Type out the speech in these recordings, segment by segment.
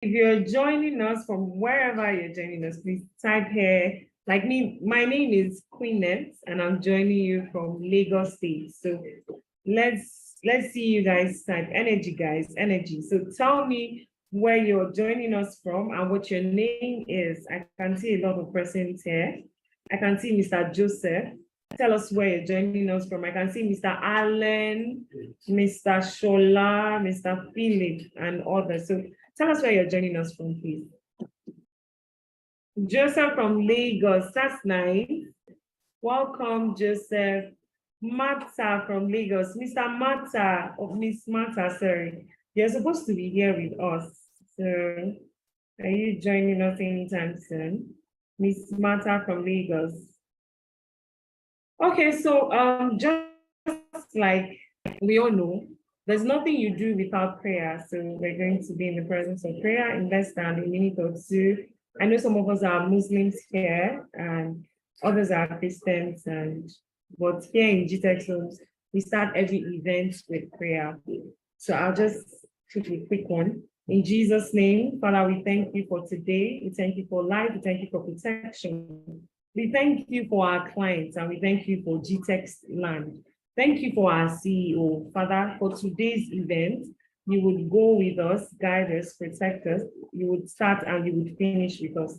if you're joining us from wherever you're joining us, please type here. Like me, my name is Queenette, and I'm joining you from Lagos State. So let's see you guys type energy, guys, energy. So tell me where you're joining us from and what your name is. I can see a lot of persons here. I can see Mr. Joseph. Tell us where you're joining us from. I can see Mr. Allen, Mr. Shola, Mr. Philip, and others. So tell us where you're joining us from, please. Joseph from Lagos, that's nice. Welcome, Joseph. Mata from Lagos, Mr. Mata, or Miss Mata, sorry. You're supposed to be here with us. So are you joining us anytime soon? Miss Mata from Lagos. Okay, so just like we all know, there's nothing you do without prayer. So we're going to be in the presence of prayer in less than a minute or two. I know some of us are Muslims here and others are Christians, but here in Gtextland, we start every event with prayer. So I'll just take a quick one. In Jesus' name, Father, we thank you for today. We thank you for life. We thank you for protection. We thank you for our clients and we thank you for Gtextland. Thank you for our CEO. Father, for today's event, you would go with us, guide us, protect us. You would start and you would finish with us.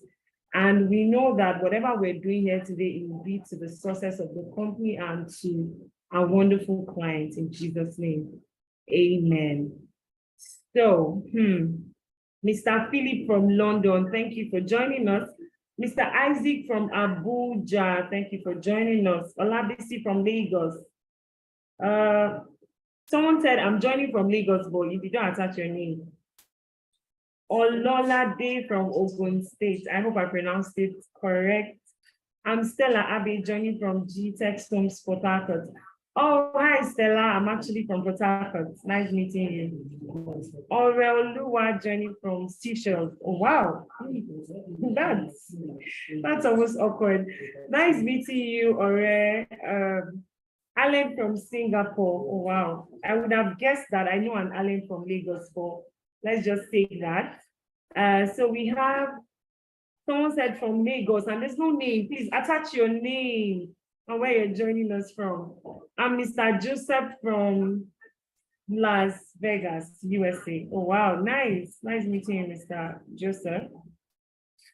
And we know that whatever we're doing here today, it will be to the success of the company and to our wonderful clients in Jesus' name. Amen. So, Mr. Philip from London, thank you for joining us. Mr. Isaac from Abuja, thank you for joining us. Olabisi from Lagos. Someone said, I'm joining from Lagos, but if you don't attach your name. Olola Day from Ogun State. I hope I pronounced it correct. I'm Stella Abe, joining from Gtextland, Port Harcourt. Oh, hi, Stella. I'm actually from Port Harcourt. Nice meeting you. Oreoluwa, joining from Seychelles. Oh, wow. That's almost awkward. Nice meeting you, Ore. Alan from Singapore. Oh, wow. I would have guessed that. I know an Alan from Lagos, but let's just take that. So we have someone said from Lagos, and there's no name. Please attach your name and where you're joining us from. I'm Mr. Joseph from Las Vegas, USA. Oh, wow. Nice. Nice meeting you, Mr. Joseph.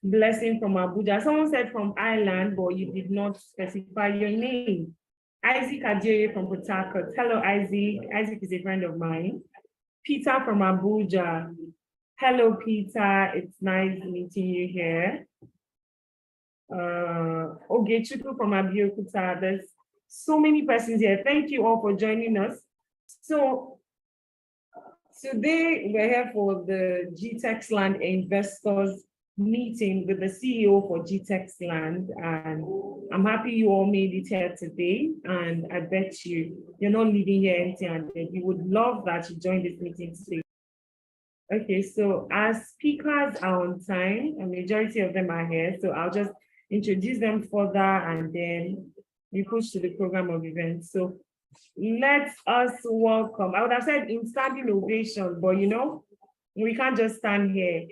Blessing from Abuja. Someone said from Ireland, but you did not specify your name. Isaac Adjere from Port Harcourt. Hello, Isaac. Isaac is a friend of mine. Peter from Abuja. Hello, Peter. It's nice meeting you here. Ogechuku from Abeokuta. There's so many persons here. Thank you all for joining us. So today we're here for the Gtextland investors meeting with the CEO for Gtextland, and I'm happy you all made it here today. And I bet you're not leaving here empty-handed. We would love that you join this meeting today. Okay, so our speakers are on time, a majority of them are here. So I'll just introduce them further and then we push to the program of events. So let us welcome, I would have said in standing ovation, but you know, we can't just stand here.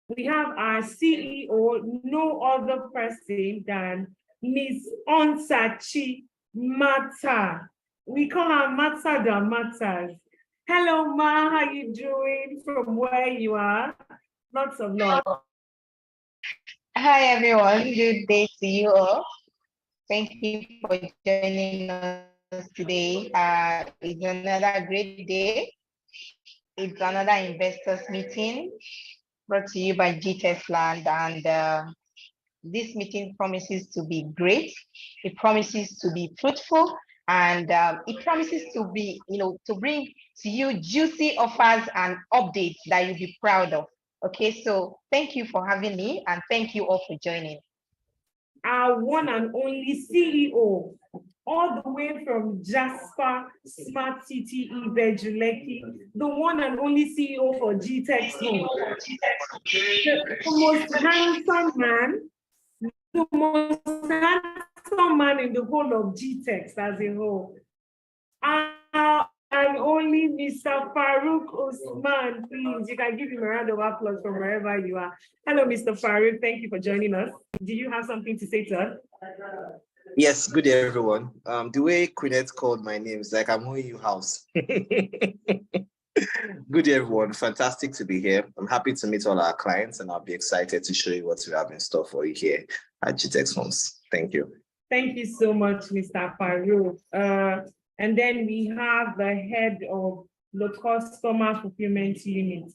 We have our CEO, no other person than Ms. Onsachi Mata. We call her Mata the Matters. Hello, Ma, how you doing from where you are? Lots of love. Hi, everyone. Good day to you all. Thank you for joining us today. It's another great day. It's another investors meeting brought to you by Gtextland, and this meeting promises to be great. It promises to be fruitful, and it promises to be, to bring to you juicy offers and updates that you'll be proud of. Okay, so thank you for having me, and thank you all for joining. Our one and only CEO, all the way from Jasper Smart City, Ibejuleki, the one and only CEO for Gtextland. The most handsome man, the most handsome man in the whole of Gtext as a whole. Our and only Mr. Farouk Osman. Please, you can give him a round of applause from wherever you are. Hello, Mr. Farouk. Thank you for joining us. Do you have something to say to us? Yes, good day, everyone. The way Quinette called my name is like I'm owing you house. Good day, everyone. Fantastic to be here. I'm happy to meet all our clients, and I'll be excited to show you what we have in store for you here at Gtextland. Thank you. Thank you so much, Mr. Farouk. And then we have the head of the customer fulfillment unit.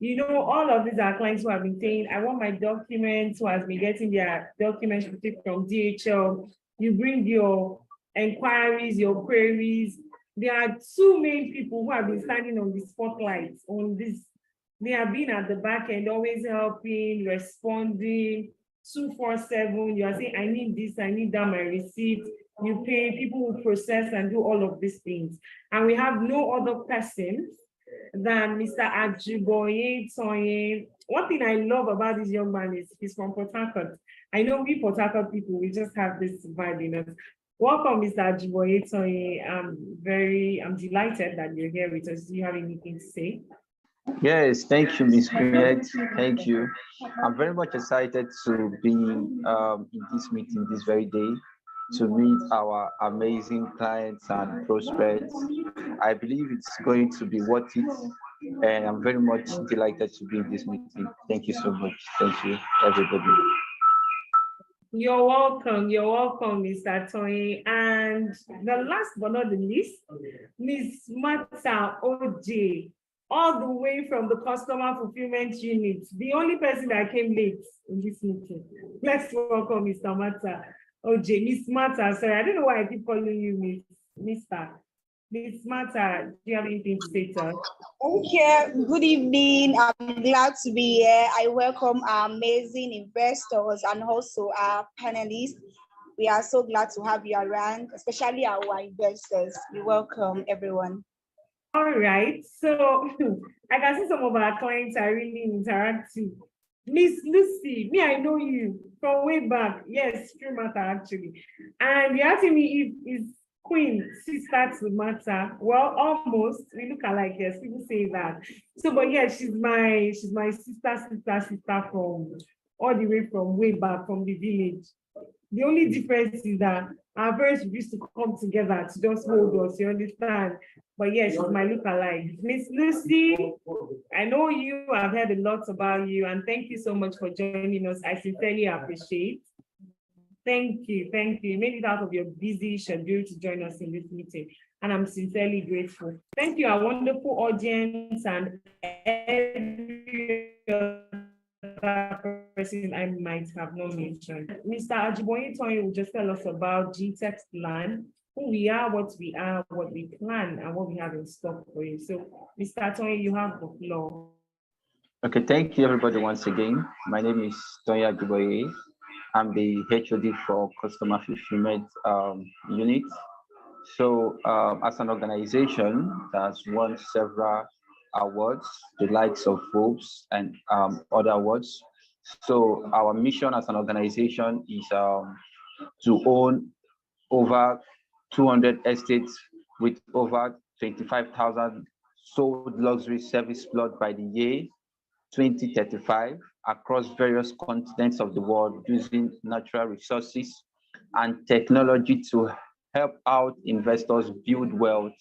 You know, all of these are clients who have been saying, I want my documents, who has been getting their documents received from DHL. You bring your inquiries, your queries. There are two main people who have been standing on the spotlight on this. They have been at the back end, always helping, responding, 247. You are saying, I need this, I need that, my receipt. You pay, people will process and do all of these things. And we have no other person than Mr. Ajiboye Toye. One thing I love about this young man is he's from Port Harcourt. I know we Port Harcourt people, we just have this vibe in us. Welcome, Mr. Ajiboye Toye. I'm delighted that you're here with us. Do you have anything to say? Yes, thank you, Ms. Juliet. Thank you. I'm very much excited to be in this meeting this very day to meet our amazing clients and prospects. I believe it's going to be worth it, and I'm very much delighted to be in this meeting. Thank you so much. Thank you, everybody. You're welcome, Mr. Toye. And the last but not the least, Ms. Mata OJ, all the way from the customer fulfillment unit, the only person that came late in this meeting. Let's welcome Mr. Mata OJ. Miss Mata, sorry, I don't know why I keep calling you Mr. Miss Mata, do you have anything to say to us? Thank you. Good evening. I'm glad to be here. I welcome our amazing investors and also our panelists. We are so glad to have you around, especially our investors. We welcome everyone. All right. So I can see some of our clients are really interactive. Miss Lucy, me, I know you from way back. Yes, true matter actually. And you're asking me if is Queen sister to Matter. Well, almost. We look alike, yes, people say that. So, but yeah, she's my sister from all the way from way back from the village. The only difference is that our parents used to come together to just hold us, you understand? But yeah, she's my look-alike. Miss Lucy, I know you, I've heard a lot about you, and thank you so much for joining us. I sincerely appreciate. Thank you. You made it out of your busy schedule to join us in this meeting, and I'm sincerely grateful. Thank you, our wonderful audience, and every person I might have not mentioned. Mr. Ajiboye Toye will just tell us about Gtextland, who we are, what we plan, and what we have in stock for you. So, Mr. Toye, you have the floor. Okay, thank you everybody once again. My name is Toye Ajiboye. I'm the HOD for Customer Fulfillment Unit. So as an organization that's won several awards, the likes of Forbes and other awards. So our mission as an organization is to own over 200 estates with over 25,000 sold luxury service plots by the year 2035 across various continents of the world using natural resources and technology to help out investors build wealth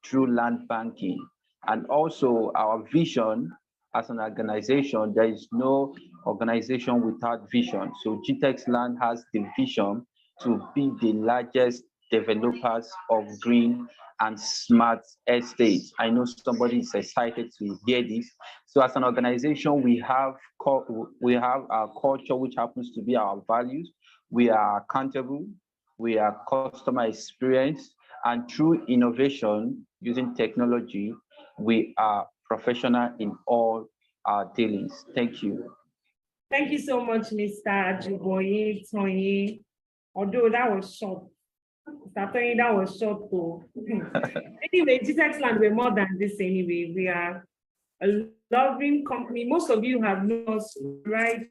through land banking. And also our vision as an organization, there is no organization without vision. So Gtextland has the vision to be the largest developers of green and smart estates. I know somebody is excited to hear this. So as an organization, we have our culture, which happens to be our values. We are accountable, we are customer experience, and through innovation using technology, we are professional in all our dealings. Thank you. Thank you so much, Mr. Ajiboye Toye. Although that was short. Mr. Toye, that was short too. Anyway, Gtextland, we're more than this anyway. We are a loving company. Most of you have known us right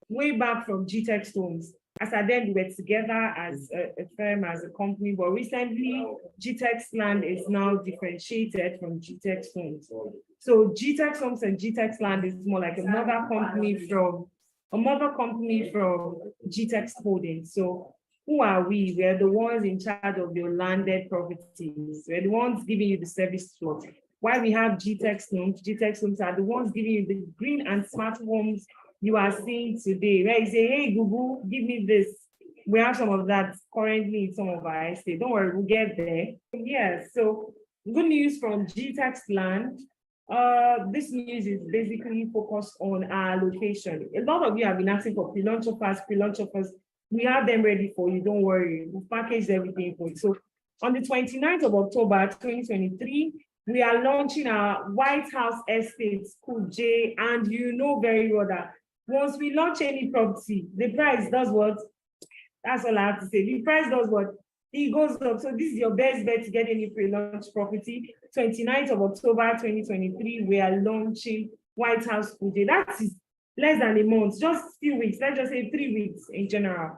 way back from Gtextland. As at then, we were together as a firm, as a company, but recently, Gtextland is now differentiated from Gtextland. So Gtextland and Gtextland is more like a mother company from Gtext Holdings. So who are we? We're the ones in charge of your landed properties. We're the ones giving you the service to it. While we have Gtextland are the ones giving you the green and smart homes you are seeing today, where you say, hey, Google, give me this. We have some of that currently in some of our estates. Don't worry, we'll get there. Yeah, so good news from Gtextland. This news is basically focused on our location. A lot of you have been asking for pre-launch offers. We have them ready for you, don't worry. We've packaged everything for you. So on the 29th of October, 2023, we are launching our White House Estate, School J, and you know very well that once we launch any property, the price does what? That's all I have to say. The price does what? It goes up. So this is your best bet to get any pre-launch property. 29th of October, 2023, we are launching White House School J. That is less than a month, just a few weeks. Let's just say 3 weeks in general.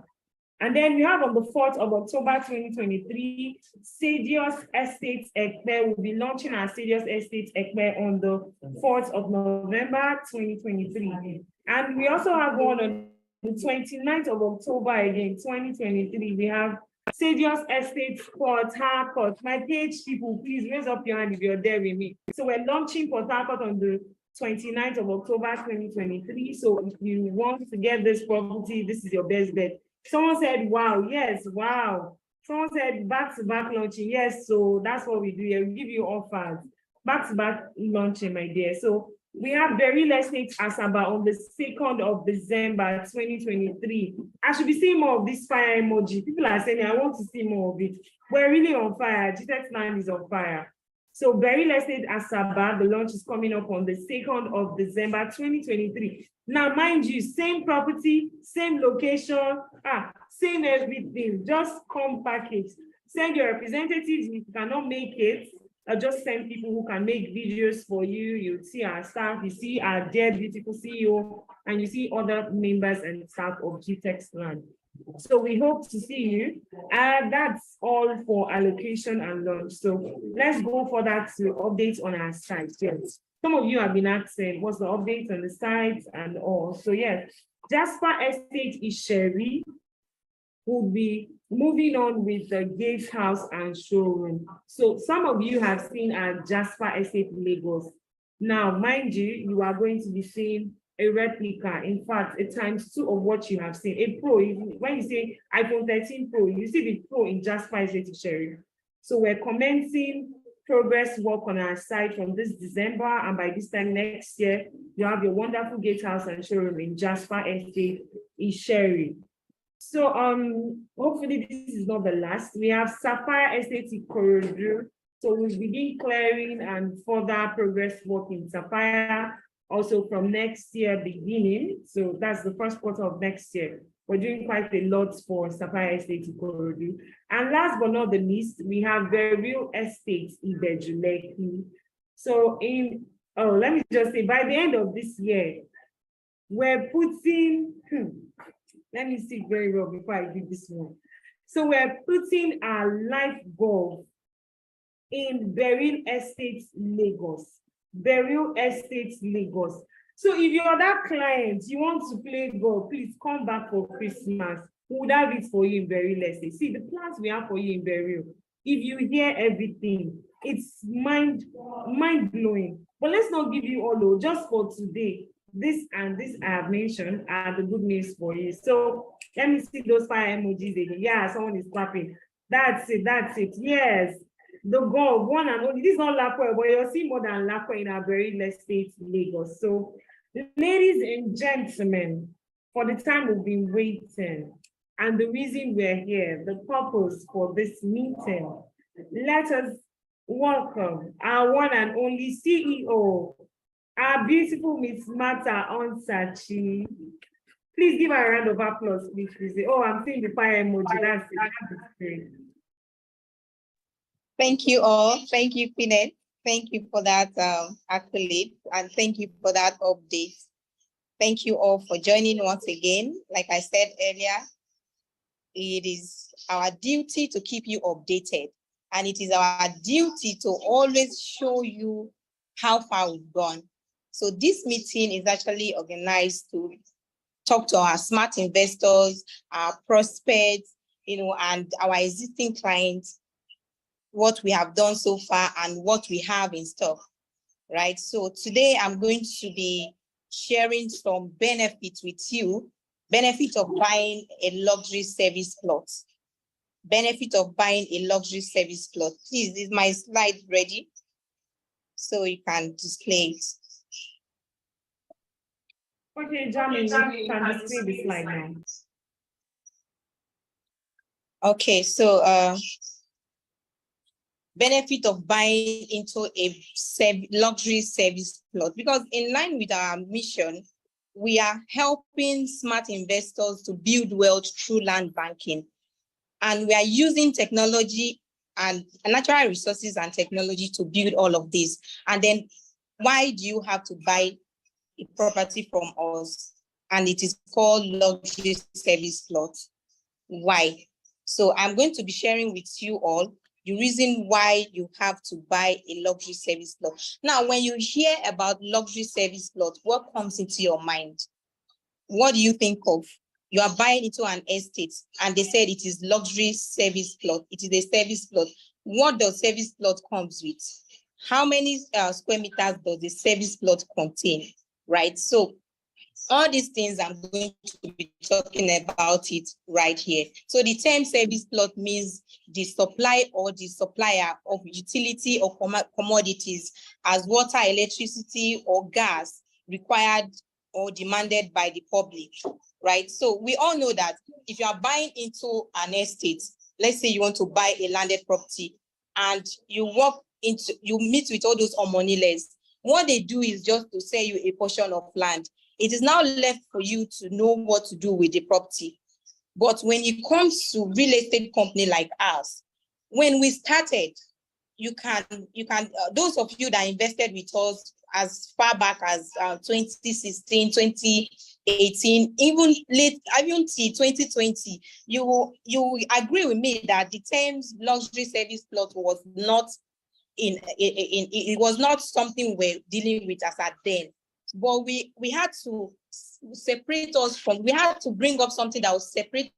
And then we have on the 4th of October, 2023, Sadios Estates Ekpe. We'll be launching our Sadios Estates Ekpe on the 4th of November, 2023. And we also have one on the 29th of October again, 2023. We have Sadios Estates Port Harcourt. My page people, please raise up your hand if you're there with me. So we're launching Port Harcourt on the 29th of October, 2023. So if you want to get this property, this is your best bet. Someone said, wow, yes, wow. Someone said back-to-back launching. Yes, so that's what we do here. We give you offers. Back-to-back launching, my dear. So we have Beryl Estate Asaba on the 2nd of December, 2023. I should be seeing more of this fire emoji. People are saying, I want to see more of it. We're really on fire. Gtextland is on fire. So Beryl Estate Asaba, the launch is coming up on the 2nd of December, 2023. Now, mind you, same property, same location, same everything, just come package. Send your representatives. If you cannot make it, just send people who can make videos for you. You see our staff, you see our dear beautiful CEO, and you see other members and staff of Gtextland. So we hope to see you. That's all for allocation and launch. So let's go for that to update on our site. Yes. Some of you have been asking what's the update on the site and all. So yes, Jasper Estate Isheri will be moving on with the gatehouse and showroom. So some of you have seen our Jasper Estate Lagos. Now, mind you, you are going to be seeing a replica, in fact, a ×2 of what you have seen. A Pro, when you say iPhone 13 Pro, you see the Pro in Jasper Estate Isheri. So we're commencing progress work on our site from this December, and by this time next year, you have your wonderful gatehouse and showroom in Jasper Estate Isheri. So hopefully this is not the last. We have Sapphire Estate Ikorodu. So we'll begin clearing and further progress work in Sapphire also from next year beginning. So that's the first quarter of next year. We're doing quite a lot for Sapphire Estate Ikorodu. And last but not the least, we have Beryl Estate Ibejuleki. So let me just say, by the end of this year, we're putting, let me see very well before I do this one. So we're putting our life goal in Beryl Estate Lagos. Beryl Estate Lagos. So if you're that client, you want to play golf, please come back for Christmas. We would have it for you in Beryl Estate. See the plans we have for you in Beryl. If you hear everything, it's mind-blowing. But let's not give you all, just for today. This and this I have mentioned are the good news for you. So let me see those fire emojis again. Yeah, someone is clapping. That's it. Yes. The goal, one and only. This is not Lakwe, but you'll see more than Lakwe in our Beryl Estate Lagos. So, ladies and gentlemen, for the time we've been waiting, and the reason we're here, the purpose for this meeting, let us welcome our one and only CEO, our beautiful Miss Martha Onsachi. Please give her a round of applause, please. Oh, I'm seeing the fire emoji. That's it. That's great. Thank you all. Thank you, Pinet. Thank you for that accolade, and thank you for that update. Thank you all for joining once again. Like I said earlier, it is our duty to keep you updated. And it is our duty to always show you how far we've gone. So this meeting is actually organized to talk to our smart investors, our prospects, and our existing clients, what we have done so far and what we have in stock, right? So today I'm going to be sharing some benefits with you, benefit of buying a luxury service plot. Benefit of buying a luxury service plot. Please, is my slide ready? So you can display it. Okay, Jamin, you can display the slide now. Okay, so benefit of buying into a luxury service plot, because in line with our mission, we are helping smart investors to build wealth through land banking. And we are using technology and natural resources and technology to build all of this. And then why do you have to buy a property from us? And it is called luxury service plot. Why? So I'm going to be sharing with you all the reason why you have to buy a luxury service plot. Now, when you hear about luxury service plot, what comes into your mind? What do you think of? You are buying into an estate and they said it is luxury service plot. It is a service plot. What does service plot comes with? How many square meters does the service plot contain, right? So all these things I'm going to be talking about it right here. So the term service plot means the supply or the supplier of utility or commodities as water, electricity, or gas required or demanded by the public, right? So we all know that if you are buying into an estate, let's say you want to buy a landed property and you meet with all those homeowners, what they do is just to sell you a portion of land. It is now left for you to know what to do with the property. But when it comes to real estate company like us, when we started, you can those of you that invested with us as far back as 2016, 2018, even till 2020, you agree with me that the terms luxury service plot was not it was not something we're dealing with as at then. But we had to separate us from, we had to bring up something that will separate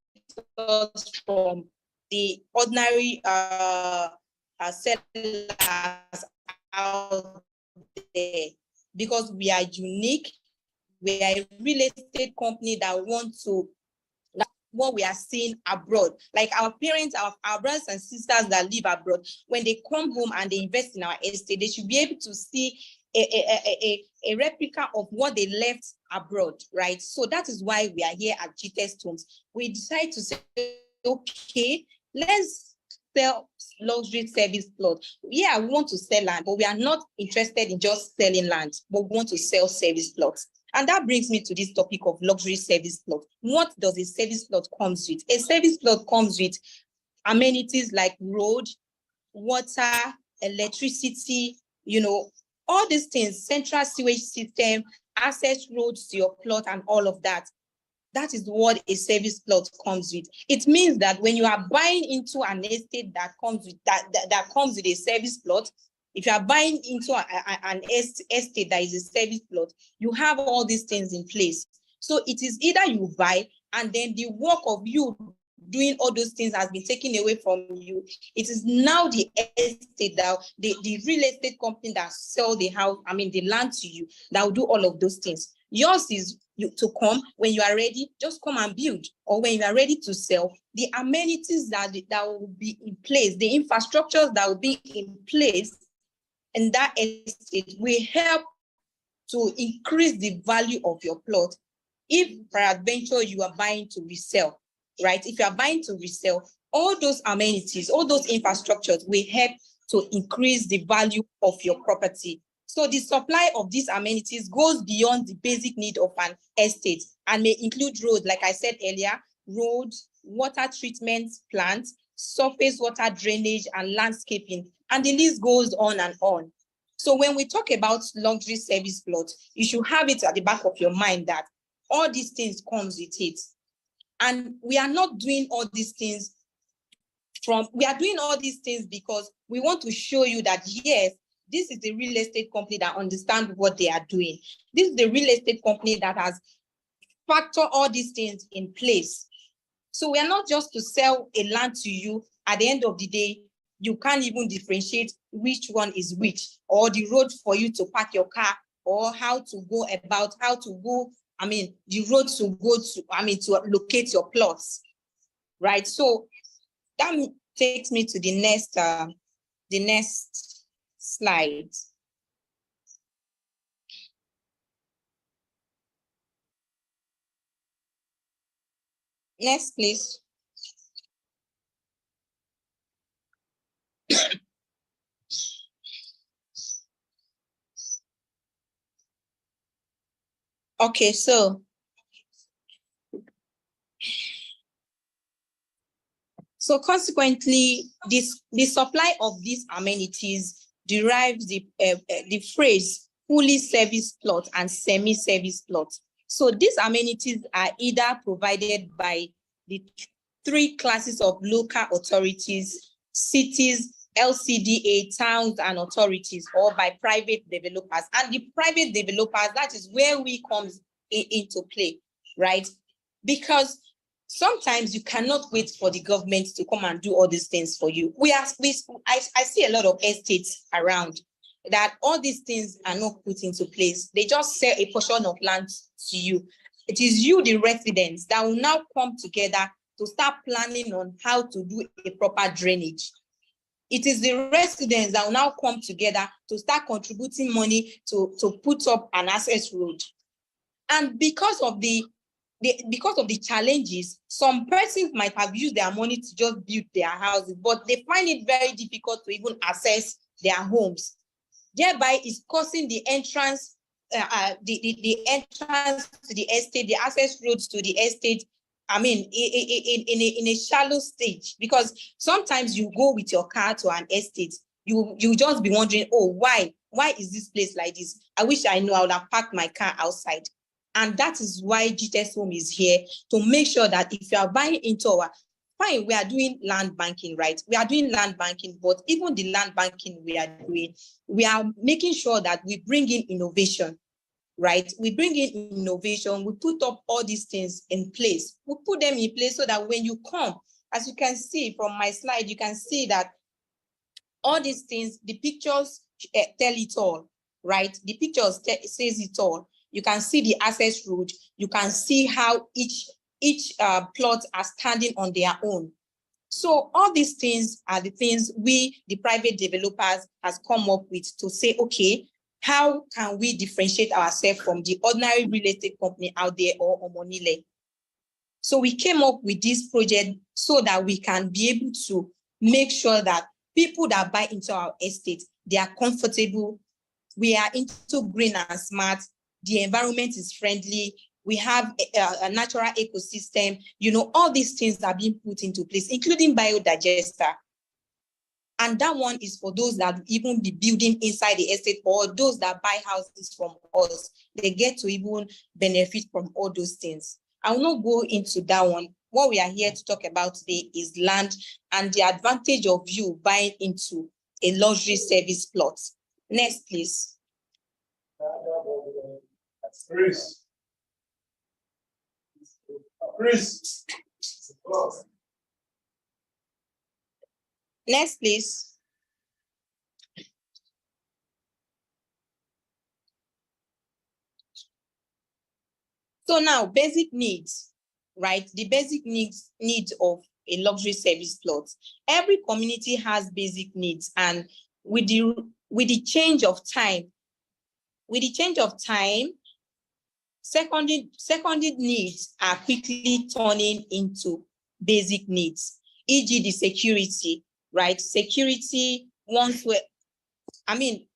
us from the ordinary sellers out there, because we are unique. We are a real estate company that want to, what we are seeing abroad, like our parents, our brothers and sisters that live abroad, when they come home and they invest in our estate, they should be able to see a replica of what they left abroad, right? So that is why we are here at Gtextland. We decided to say, okay, let's sell luxury service plot. Yeah, we want to sell land, but we are not interested in just selling land, but we want to sell service plots. And that brings me to this topic of luxury service plot. What does a service plot comes with? A service plot comes with amenities like road, water, electricity, all these things, central sewage system, access roads to your plot, and all of that. That is what a service plot comes with. It means that when you are buying into an estate that comes with that comes with a service plot, if you are buying into an estate that is a service plot, you have all these things in place. So it is either you buy and then the work of you doing all those things has been taken away from you. It is now the estate that the real estate company that sell the house, the land to you, that will do all of those things. Yours is to come when you are ready, just come and build. Or when you are ready to sell, the amenities that will be in place, the infrastructures that will be in place in that estate will help to increase the value of your plot. If peradventure you are buying to resell, right? If you are buying to resell, all those amenities, all those infrastructures will help to increase the value of your property. So the supply of these amenities goes beyond the basic need of an estate and may include roads, like I said earlier, roads, water treatment plants, surface water drainage, and landscaping. And the list goes on and on. So when we talk about luxury service plot, you should have it at the back of your mind that all these things comes with it. And we are not doing all these things we are doing all these things because we want to show you that, yes, this is the real estate company that understands what they are doing. This is the real estate company that has factored all these things in place. So we are not just to sell a land to you. At the end of the day, you can't even differentiate which one is which, or the road for you to park your car, or how to go, the road to go to, to locate your plots, right? So that takes me to the next slide. Next, please. Okay, so consequently, the supply of these amenities derives the phrase fully serviced plot and semi-serviced plot. So these amenities are either provided by the three classes of local authorities, cities, LCDA, towns, and authorities, or by private developers. And the private developers, that is where we come into play, right? Because sometimes you cannot wait for the government to come and do all these things for you. I see a lot of estates around that all these things are not put into place. They just sell a portion of land to you. It is you, the residents, that will now come together to start planning on how to do a proper drainage. It is the residents that will now come together to start contributing money to put up an access road. And because of the challenges, some persons might have used their money to just build their houses, but they find it very difficult to even access their homes. Thereby, it's causing the entrance, the entrance to the estate, the access roads to the estate, in a shallow stage. Because sometimes you go with your car to an estate, you just be wondering, oh, why is this place like this? I wish I knew I would have parked my car outside. And that is why GTEX Home is here, to make sure that if you are buying into we are doing land banking, right? We are doing land banking, but even the land banking we are doing, we are making sure that we bring in innovation, right? We bring in innovation, we put up all these things in place. We put them in place so that when you come, as you can see from my slide, you can see that all these things, the pictures tell it all, right? The pictures says it all. You can see the access road. You can see how each plot are standing on their own. So all these things are the things we, the private developers, has come up with to say, okay, how can we differentiate ourselves from the ordinary real estate company out there or Omonile? So we came up with this project so that we can be able to make sure that people that buy into our estate, they are comfortable. We are into green and smart. The environment is friendly. We have a natural ecosystem. All these things are being put into place, including biodigester. And that one is for those that even be building inside the estate, or those that buy houses from us. They get to even benefit from all those things. I will not go into that one. What we are here to talk about today is land and the advantage of you buying into a luxury service plot. Next, please. Chris. Next, please. So now, basic needs, right? The basic needs of a luxury service plot. Every community has basic needs, and with the change of time, secondary needs are quickly turning into basic needs, e.g. the security, right? Security,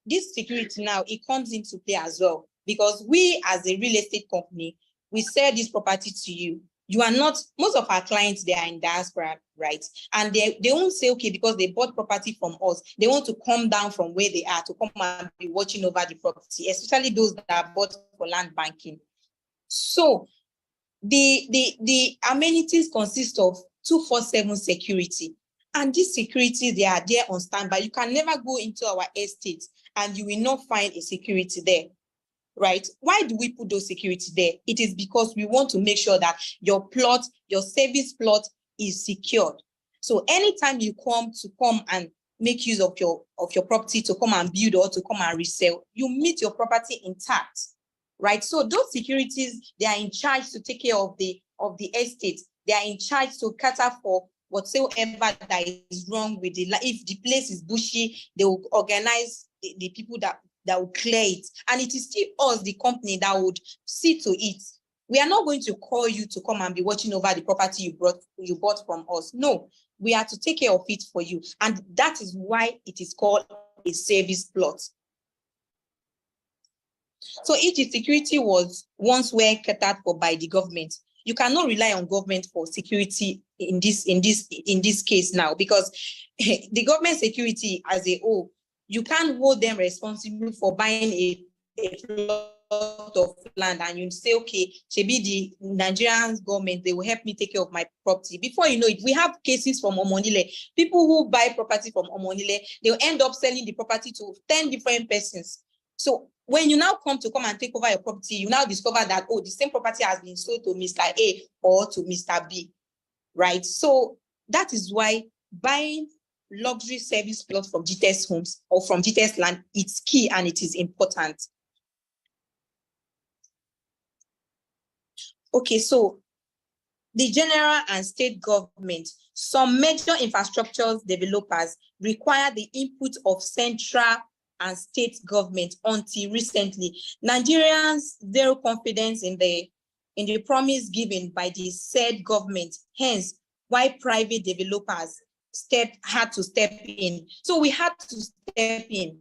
this security now, it comes into play as well, because we as a real estate company, we sell this property to you. You are not, most of our clients, they are in diaspora, right? And they won't say, okay, because they bought property from us, they want to come down from where they are to come and be watching over the property, especially those that are bought for land banking. So The amenities consist of 24/7 security. And these securities, they are there on standby. You can never go into our estate and you will not find a security there, right? Why do we put those security there? It is because we want to make sure that your plot, your service plot is secured. So anytime you come and make use of your property to come and build or to come and resell, you meet your property intact, right? So those securities, they are in charge to take care of the estate. They are in charge to cater for whatsoever that is wrong with the, if the place is bushy, they will organize the people that will clear it. And it is still us, the company, that would see to it. We are not going to call you to come and be watching over the property you bought from us. No, we are to take care of it for you. And that is why it is called a service plot. So if the security was once well catered for by the government, you cannot rely on government for security in this case now, because the government security as a whole, you can't hold them responsible for buying a plot of land and you say, okay, maybe the Nigerian government, they will help me take care of my property. Before you know it, we have cases from Omonile. People who buy property from Omonile, they'll end up selling the property to 10 different persons. So when you now come and take over your property, you now discover that, oh, the same property has been sold to Mr. A or to Mr. B, right? So that is why buying luxury service plots from Gtext Homes or from Gtextland, it's key and it is important. Okay, so the general and state government, some major infrastructure developers require the input of central and state government. Until recently, Nigerians zero confidence in the promise given by the said government. Hence, why private developers had to step in. So we had to step in.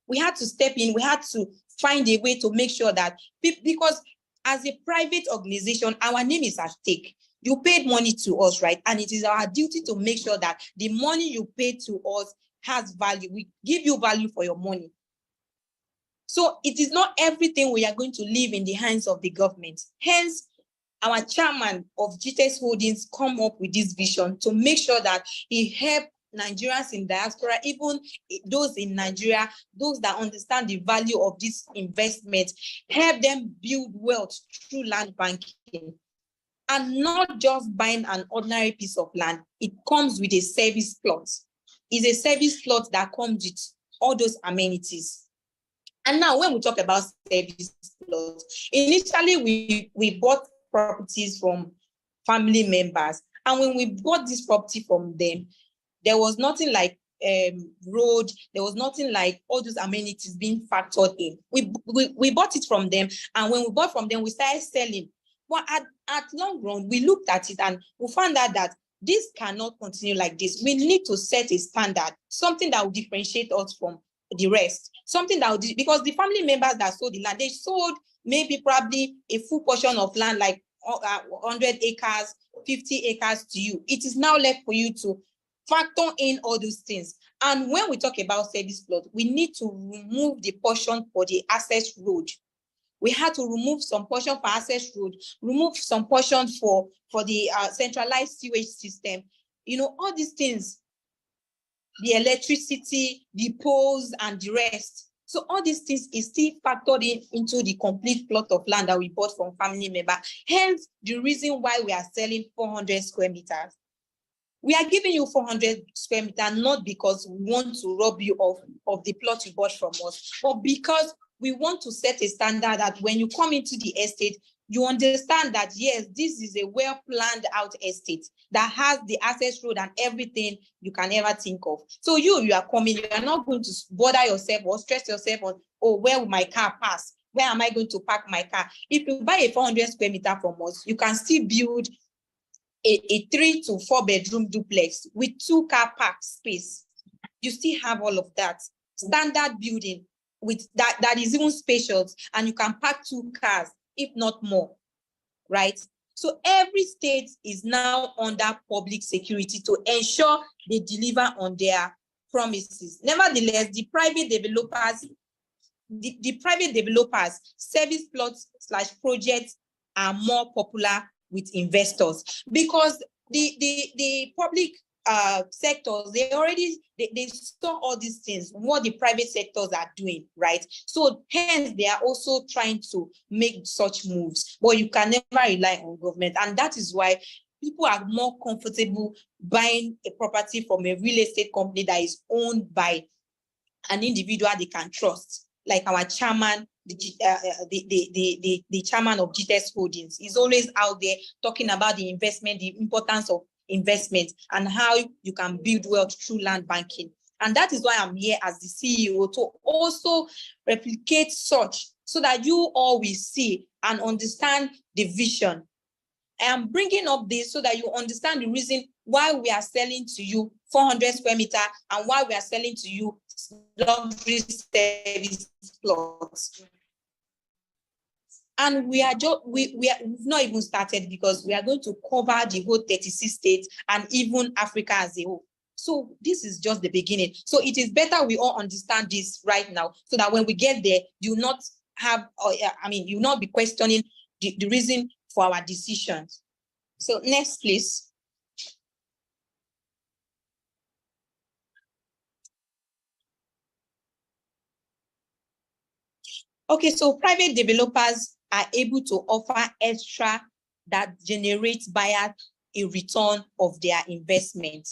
We had to find a way to make sure that, because as a private organization, our name is at stake. You paid money to us, right? And it is our duty to make sure that the money you pay to us has value. We give you value for your money. So it is not everything we are going to leave in the hands of the government. Hence, our chairman of Gtext Holdings come up with this vision to make sure that he help Nigerians in diaspora, even those in Nigeria, those that understand the value of this investment, help them build wealth through land banking. And not just buying an ordinary piece of land, it comes with a service plot. It's a service plot that comes with all those amenities. And now when we talk about service plots, initially we bought properties from family members. And when we bought this property from them, there was nothing like road, there was nothing like all those amenities being factored in. We bought it from them, and when we bought from them, we started selling. But at long run, we looked at it and we found out that this cannot continue like this. We need to set a standard, something that will differentiate us from the rest, something that will, because the family members that sold the land, they sold maybe probably a full portion of land, like 100 acres, 50 acres to you. It is now left for you to factor in all those things. And when we talk about service plot, we need to remove the portion for the access road. We had to remove some portion for access road, remove some portion for the centralized sewage system. You know, all these things, the electricity, the poles, and the rest. So all these things is still factored into the complete plot of land that we bought from family member. Hence, the reason why we are selling 400 square meters. We are giving you 400 square meters, not because we want to rob you of the plot you bought from us, but because we want to set a standard that when you come into the estate, you understand that, yes, this is a well-planned out estate that has the access road and everything you can ever think of. So you are coming, you are not going to bother yourself or stress yourself on, oh, where will my car pass? Where am I going to park my car? If you buy a 400 square meter from us, you can still build a 3 to 4 bedroom duplex with 2 car park space. You still have all of that. Standard building with that is even spacious, and you can park 2 cars, if not more, right? So every state is now under public security to ensure they deliver on their promises. Nevertheless, the private developers, service plots / projects are more popular with investors, because the public sectors, they saw all these things, what the private sectors are doing, right? So hence they are also trying to make such moves, but you can never rely on government. And that is why people are more comfortable buying a property from a real estate company that is owned by an individual they can trust, like our chairman, the chairman of Gtextland Holdings is always out there talking about the investment, the importance of investment, and how you can build wealth through land banking. And that is why I'm here as the CEO, to also replicate such, so that you all will see and understand the vision. I am bringing up this so that you understand the reason why we are selling to you 400 square meter and why we are selling to you luxury service plots. And we've not even started, because we are going to cover the whole 36 states and even Africa as a whole. So this is just the beginning. So it is better we all understand this right now, so that when we get there, you not have, you not be questioning the reason for our decisions. So next, please. Okay, so private developers are able to offer extra that generates buyers a return of their investment,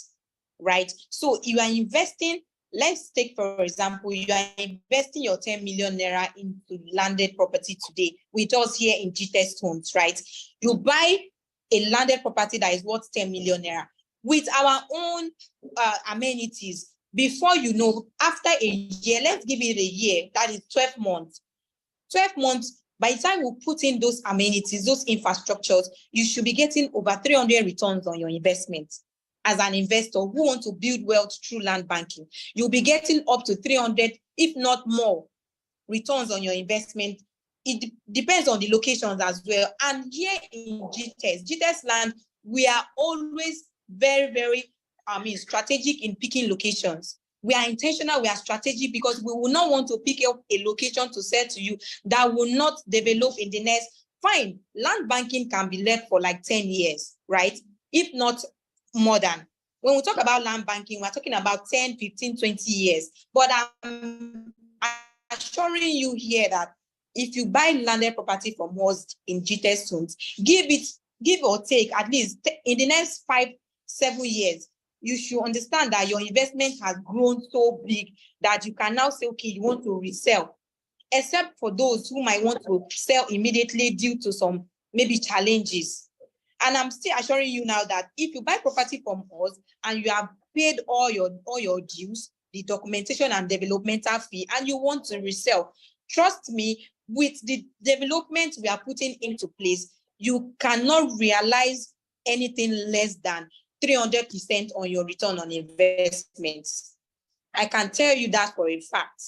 right? So you are investing, let's take for example, you are investing your 10 million naira into landed property today with us here in Gtextland Homes, right? You buy a landed property that is worth 10 million naira with our own amenities. Before you know, after a year, let's give it a year, that is 12 months. 12 months, by the time we put in those amenities, those infrastructures, you should be getting over 300 returns on your investment. As an investor who wants to build wealth through land banking, you'll be getting up to 300, if not more, returns on your investment. It depends on the locations as well. And here in Gtextland, we are always very, very, strategic in picking locations. We are intentional, we are strategic, because we will not want to pick up a location to sell to you that will not develop in the next, fine, land banking can be left for like 10 years, right? If not more than. When we talk about land banking, we're talking about 10, 15, 20 years. But I'm assuring you here that if you buy landed property from us in Gtextland, give or take at least in the next 5-7 years, you should understand that your investment has grown so big that you can now say, okay, you want to resell, except for those who might want to sell immediately due to some maybe challenges. And I'm still assuring you now that if you buy property from us and you have paid all your dues, the documentation and developmental fee, and you want to resell, trust me, with the development we are putting into place, you cannot realize anything less than 300% on your return on investments. I can tell you that for a fact.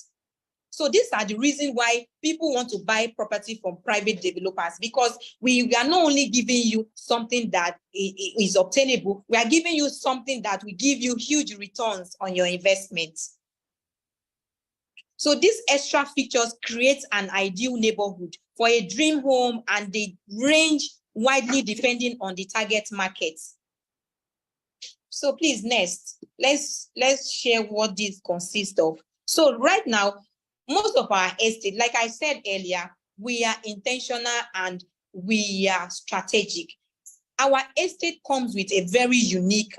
So these are the reasons why people want to buy property from private developers, because we are not only giving you something that is obtainable, we are giving you something that will give you huge returns on your investments. So these extra features create an ideal neighborhood for a dream home, and they range widely depending on the target markets. So please, next, let's share what this consists of. So right now, most of our estate, like I said earlier, we are intentional and we are strategic. Our estate comes with a very unique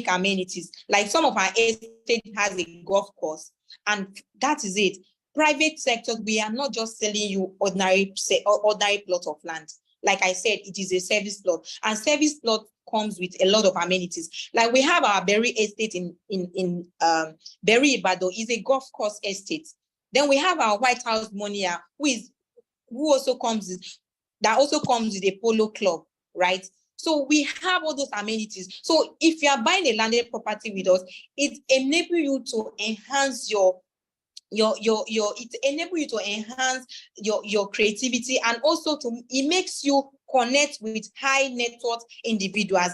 amenities. Like some of our estate has a golf course, and that is it. Private sectors, we are not just selling you ordinary plot of land. Like I said, it is a service plot, and service plot comes with a lot of amenities. Like we have our Berry estate in Berry Ibadan, is a golf course estate. Then we have our White House Monia, who also comes with a polo club, right? So we have all those amenities. So if you are buying a landed property with us, it enables you to enhance your creativity, and also it makes you connect with high net worth individuals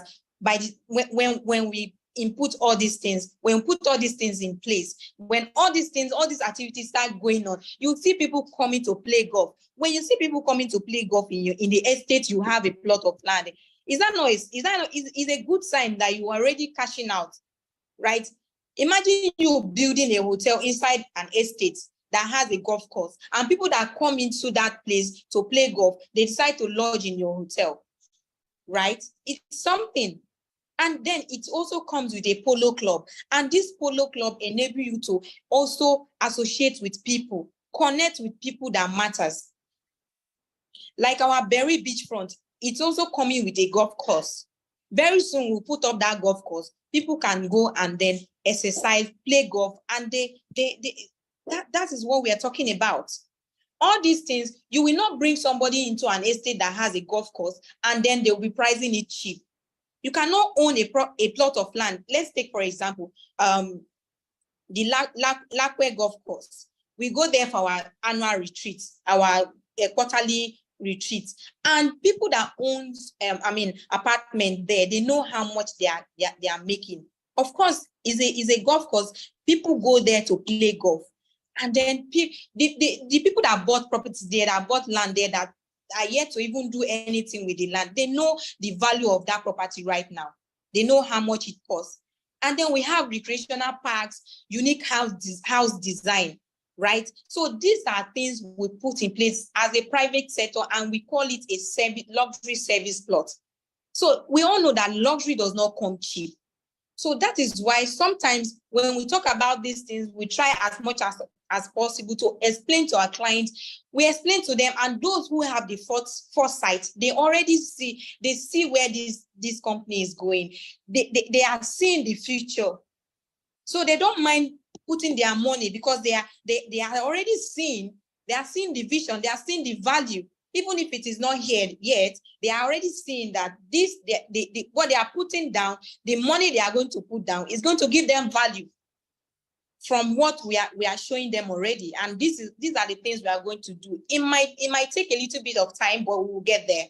when we input all these things, when we put all these things in place, when all these things, all these activities start going on, you see people coming to play golf. When you see people coming to play golf in the estate, you have a plot of land. Is a good sign that you are already cashing out, right? Imagine you building a hotel inside an estate that has a golf course, and people that come into that place to play golf, they decide to lodge in your hotel, right? It's something. And then it also comes with a polo club, and this polo club enable you to also associate with people, connect with people that matters. Like our Berry beachfront, it's also coming with a golf course. Very soon we'll put up that golf course. People can go and then exercise, play golf, and that is what we are talking about. All these things, you will not bring somebody into an estate that has a golf course and then they'll be pricing it cheap. You cannot own a plot of land. Let's take, for example, the Lakwe golf course. We go there for our annual retreats, our quarterly retreats, and people that own, apartment there, they know how much they are making. Of course, is a golf course. People go there to play golf, and then the people that bought properties there, that bought land there, that are yet to even do anything with the land, they know the value of that property right now. They know how much it costs. And then we have recreational parks, unique house design, right? So these are things we put in place as a private sector, and we call it a luxury service plot. So we all know that luxury does not come cheap. So that is why sometimes when we talk about these things, we try as much as possible to explain to our clients. We explain to them, and those who have the foresight, they already see where this company is going. They are seeing the future. So they don't mind putting their money, because they are already seeing, they are seeing the vision, they are seeing the value. Even if it is not here yet, they are already seeing that what they are putting down, the money they are going to put down, is going to give them value from what we are showing them already. And these are the things we are going to do. It might take a little bit of time, but we will get there.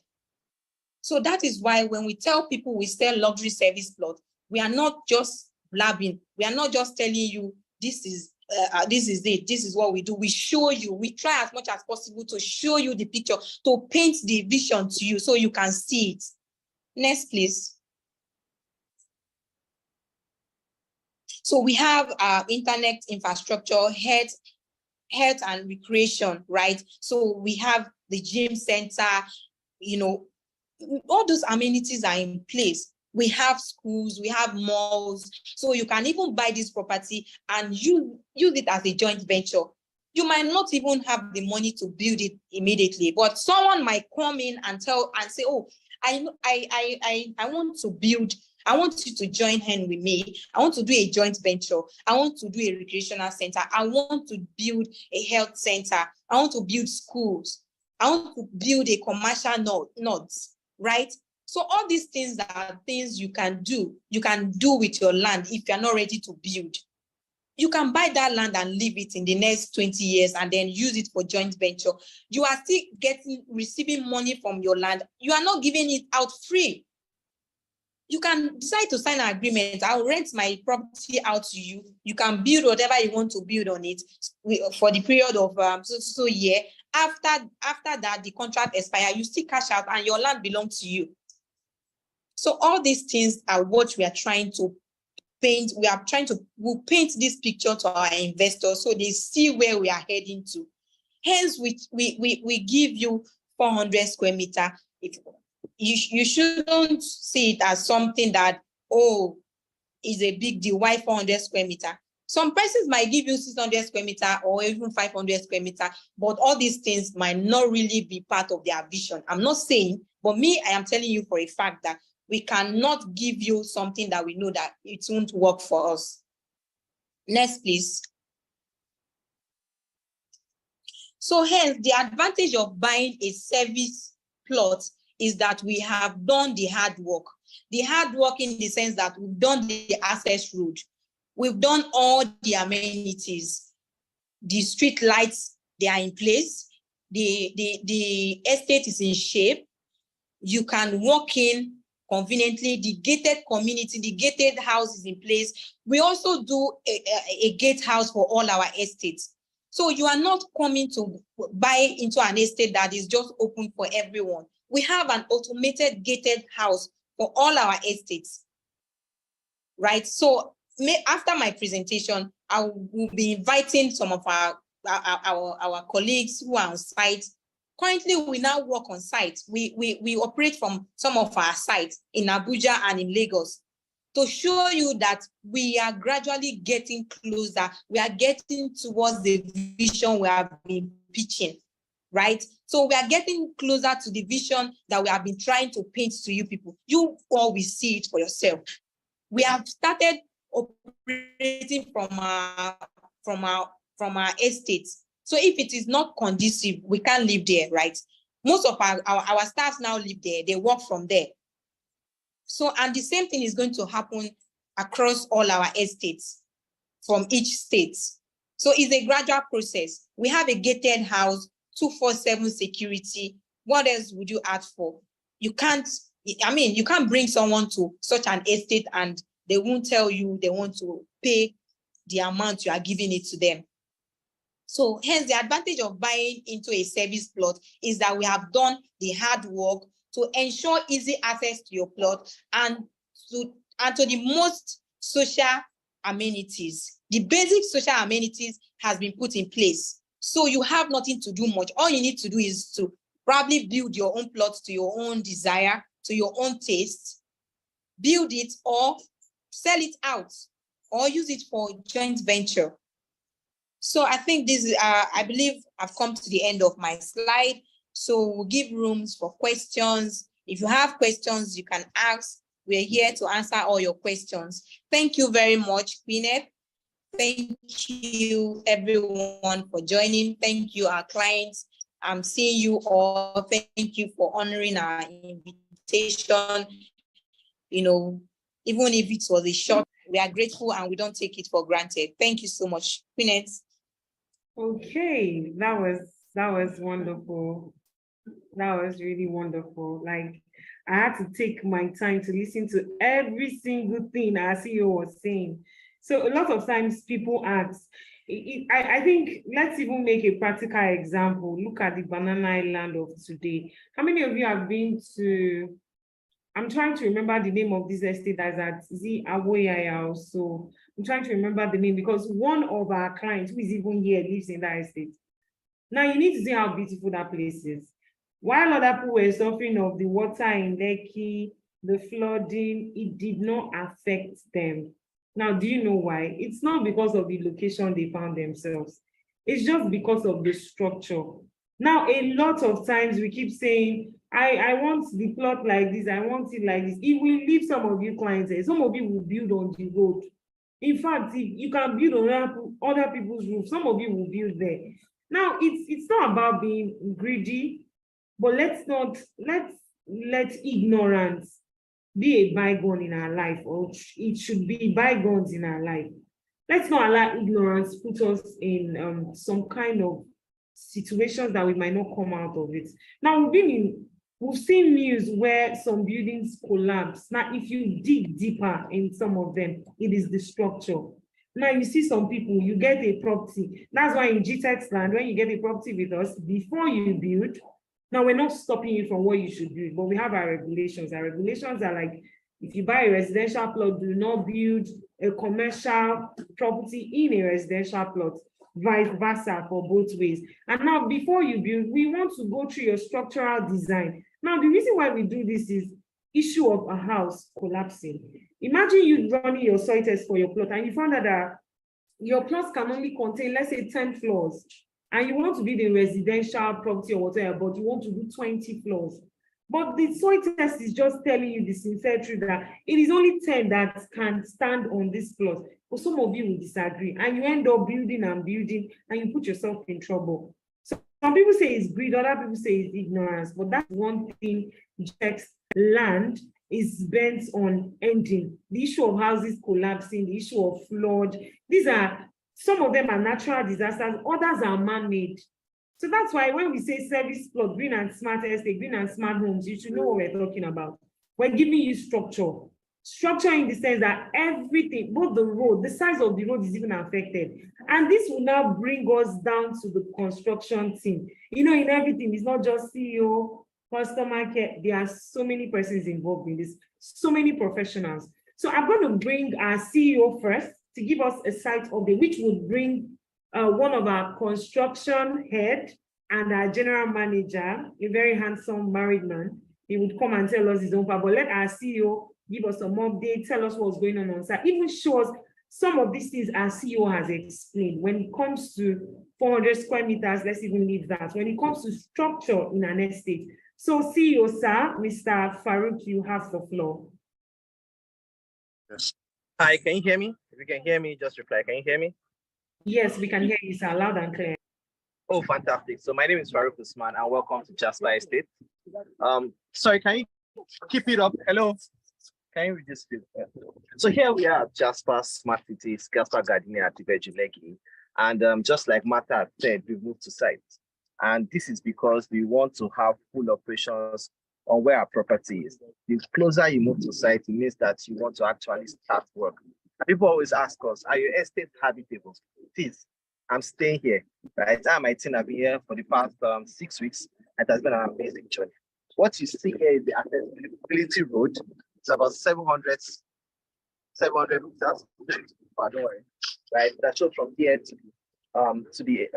So that is why when we tell people we sell luxury service plot, we are not just blabbing. We are not just telling you this is it, this is what we do. We show you, we try as much as possible to show you the picture, to paint the vision to you so you can see it. Next, please. So we have internet infrastructure, health and recreation, right? So we have the gym center, all those amenities are in place. We have schools, we have malls. So you can even buy this property and use it as a joint venture. You might not even have the money to build it immediately, but someone might come in and say, oh, I want to build. I want you to join hand with me. I want to do a joint venture. I want to do a recreational center. I want to build a health center. I want to build schools. I want to build a commercial nodes, right? So all these things are things you can do. You can do with your land if you're not ready to build. You can buy that land and leave it in the next 20 years and then use it for joint venture. You are still receiving money from your land. You are not giving it out free. You can decide to sign an agreement. I'll rent my property out to you. You can build whatever you want to build on it for the period of so year. After that, the contract expires, you still cash out and your land belongs to you. So all these things are what we are trying to paint. We'll paint this picture to our investors so they see where we are heading to. Hence, we give you 400 square meter. You shouldn't see it as something that, is a big deal. Why 400 square meter? Some places might give you 600 square meter or even 500 square meter, but all these things might not really be part of their vision. I'm not saying, but I am telling you for a fact that we cannot give you something that we know that it won't work for us. Next, please. So hence, the advantage of buying a service plot is that we have done the hard work. The hard work in the sense that we've done the access road. We've done all the amenities. The street lights, they are in place. The estate is in shape. You can walk in conveniently, the gated community, the gated house is in place. We also do a gate house for all our estates. So you are not coming to buy into an estate that is just open for everyone. We have an automated gated house for all our estates, right? So after my presentation, I will be inviting some of our colleagues who are on site. Currently, we now work on site. We operate from some of our sites in Abuja and in Lagos to show you that we are gradually getting closer. We are getting towards the vision we have been pitching, right? So we are getting closer to the vision that we have been trying to paint to you people. You all will see it for yourself. We have started operating from our estates. So if it is not conducive, we can't live there, right? Most of our staff now live there. They work from there. So, and the same thing is going to happen across all our estates from each state. So it's a gradual process. We have a gated house, 24/7 security. What else would you ask for? You can't bring someone to such an estate and they won't tell you they want to pay the amount you are giving it to them. So hence the advantage of buying into a service plot is that we have done the hard work to ensure easy access to your plot and to the most social amenities. The basic social amenities has been put in place. So you have nothing to do much. All you need to do is to probably build your own plot to your own desire, to your own taste, build it or sell it out or use it for joint venture. So I think this is, I believe I've come to the end of my slide. So we'll give rooms for questions. If you have questions, you can ask. We're here to answer all your questions. Thank you very much, Queenette. Thank you everyone for joining. Thank you, our clients. I'm seeing you all. Thank you for honoring our invitation. You know, even if it was a short, we are grateful and we don't take it for granted. Thank you so much, Queenette. Okay, that was wonderful. That was really wonderful. Like, I had to take my time to listen to every single thing our CEO was saying. So a lot of times people ask, I think let's even make a practical example. Look at the banana island of today. How many of you have been to, I'm trying to remember the name of this estate that's at Awoyaya also. I'm trying to remember the name because one of our clients who is even here lives in that estate. Now you need to see how beautiful that place is. While other people were suffering of the water in Lekki, the flooding, it did not affect them. Now, do you know why? It's not because of the location they found themselves. It's just because of the structure. Now, a lot of times we keep saying, I want the plot like this, I want it like this. It will leave some of you clients there. Some of you will build on the road. In fact, you can build on other people's roofs. Some of you will build there. Now, it's not about being greedy, but let's let ignorance be a bygone in our life, or it should be bygones in our life. Let's not allow ignorance put us in some kind of situations that we might not come out of it. Now, we've seen news where some buildings collapse. Now, if you dig deeper in some of them, it is the structure. Now, you see some people, you get a property. That's why in Gtextland, when you get a property with us, before you build, now we're not stopping you from what you should do, but we have our regulations. Our regulations are like, if you buy a residential plot, do not build a commercial property in a residential plot, vice versa for both ways. And now before you build, we want to go through your structural design. Now, the reason why we do this is issue of a house collapsing. Imagine you running your soil test for your plot and you found out that your plots can only contain, let's say, 10 floors, and you want to build a residential property or whatever, but you want to do 20 floors. But the soil test is just telling you the sincere truth that it is only 10 that can stand on this plot. But some of you will disagree, and you end up building and building, and you put yourself in trouble. So some people say it's greed, other people say it's ignorance, but that's one thing Gtextland is bent on ending. The issue of houses collapsing, the issue of flood. These are, some of them are natural disasters, others are man-made. So that's why when we say service plot, green and smart estate, green and smart homes, you should know what we're talking about. We're giving you structure. Structure in the sense that everything, both the road, the size of the road is even affected. And this will now bring us down to the construction team. You know, in everything, it's not just CEO, customer care. There are so many persons involved in this, so many professionals. So I'm going to bring our CEO first to give us a site update, which would bring one of our construction head and our general manager, a very handsome married man. He would come and tell us his own part, but let our CEO give us some update, tell us what's going on site, even show us some of these things our CEO has explained. When it comes to 400 square meters, let's even leave that. When it comes to structure in an estate. So CEO, sir, Mr. Farouk, you have the floor. Yes. Hi, can you hear me? If you can hear me, just reply. Can you hear me? Yes, we can hear you, sir, loud and clear. Oh, fantastic. So my name is Farouk Usman and welcome to Jasper Estate. Sorry, can you keep it up? Hello? Can you reduce it? So here we are at Jasper Smart Cities, Jasper Gardenia at Lekki. And just like Martha said, we've moved to site. And this is because we want to have full operations on where our property is. The closer you move to site, it means that you want to actually start work. People always ask us, are your estate habitable? It is. I'm staying here. Right? I and my team have been here for the past 6 weeks. It has been an amazing journey. What you see here is the accessibility road. It's about 700 meters. Don't worry. Right? That shows from here to the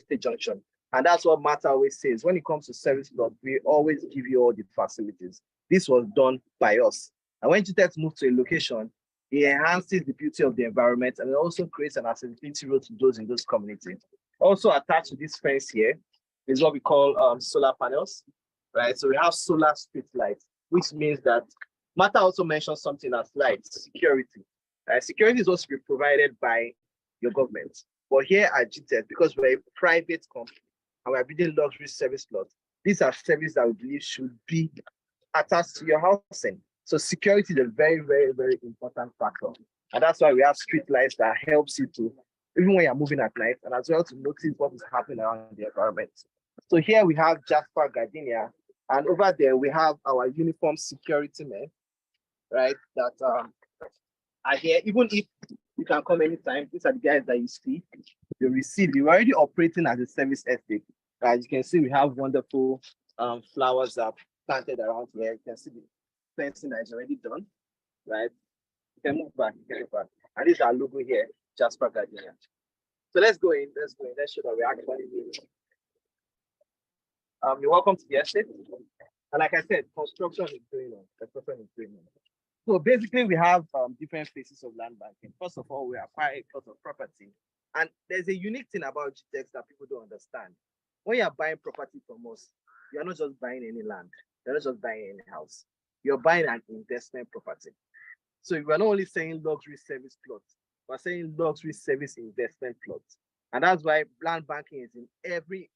estate junction. And that's what Martha always says. When it comes to service block, we always give you all the facilities. This was done by us. And when Gtext moved to a location, it enhances the beauty of the environment and it also creates an accessibility road to those in those communities. Also attached to this fence here is what we call solar panels, right? So we have solar street lights, which means that Martha also mentioned something as lights, security. Security is also provided by your government. But here at Gtext, because we're a private company and we're building luxury service plots, these are services that we believe should be attached to your housing. So security is a very, very, very important factor. And that's why we have street lights that helps you to, even when you're moving at night, and as well to notice what is happening around the environment. So here we have Jasper Gardenia, and over there we have our uniform security men, right, that are here. Even if you can come anytime, these are the guys that you see, you receive. You're already operating as a service estate. As you can see, we have wonderful flowers that are planted around here. You can see the fencing that is already done, right? You can move back, And this is our logo here, Jasper Gardenia. So let's go in, let's show that we're actually doing it. You're welcome to the estate. And like I said, construction is going on. So basically we have different phases of land banking. First of all, we acquire a plot of property. And there's a unique thing about Gtext that people don't understand. When you're buying property from us, you're not just buying any land. You're not just buying any house. You're buying an investment property. So we're not only saying luxury service plots, we're saying luxury service investment plots. And that's why land banking is in every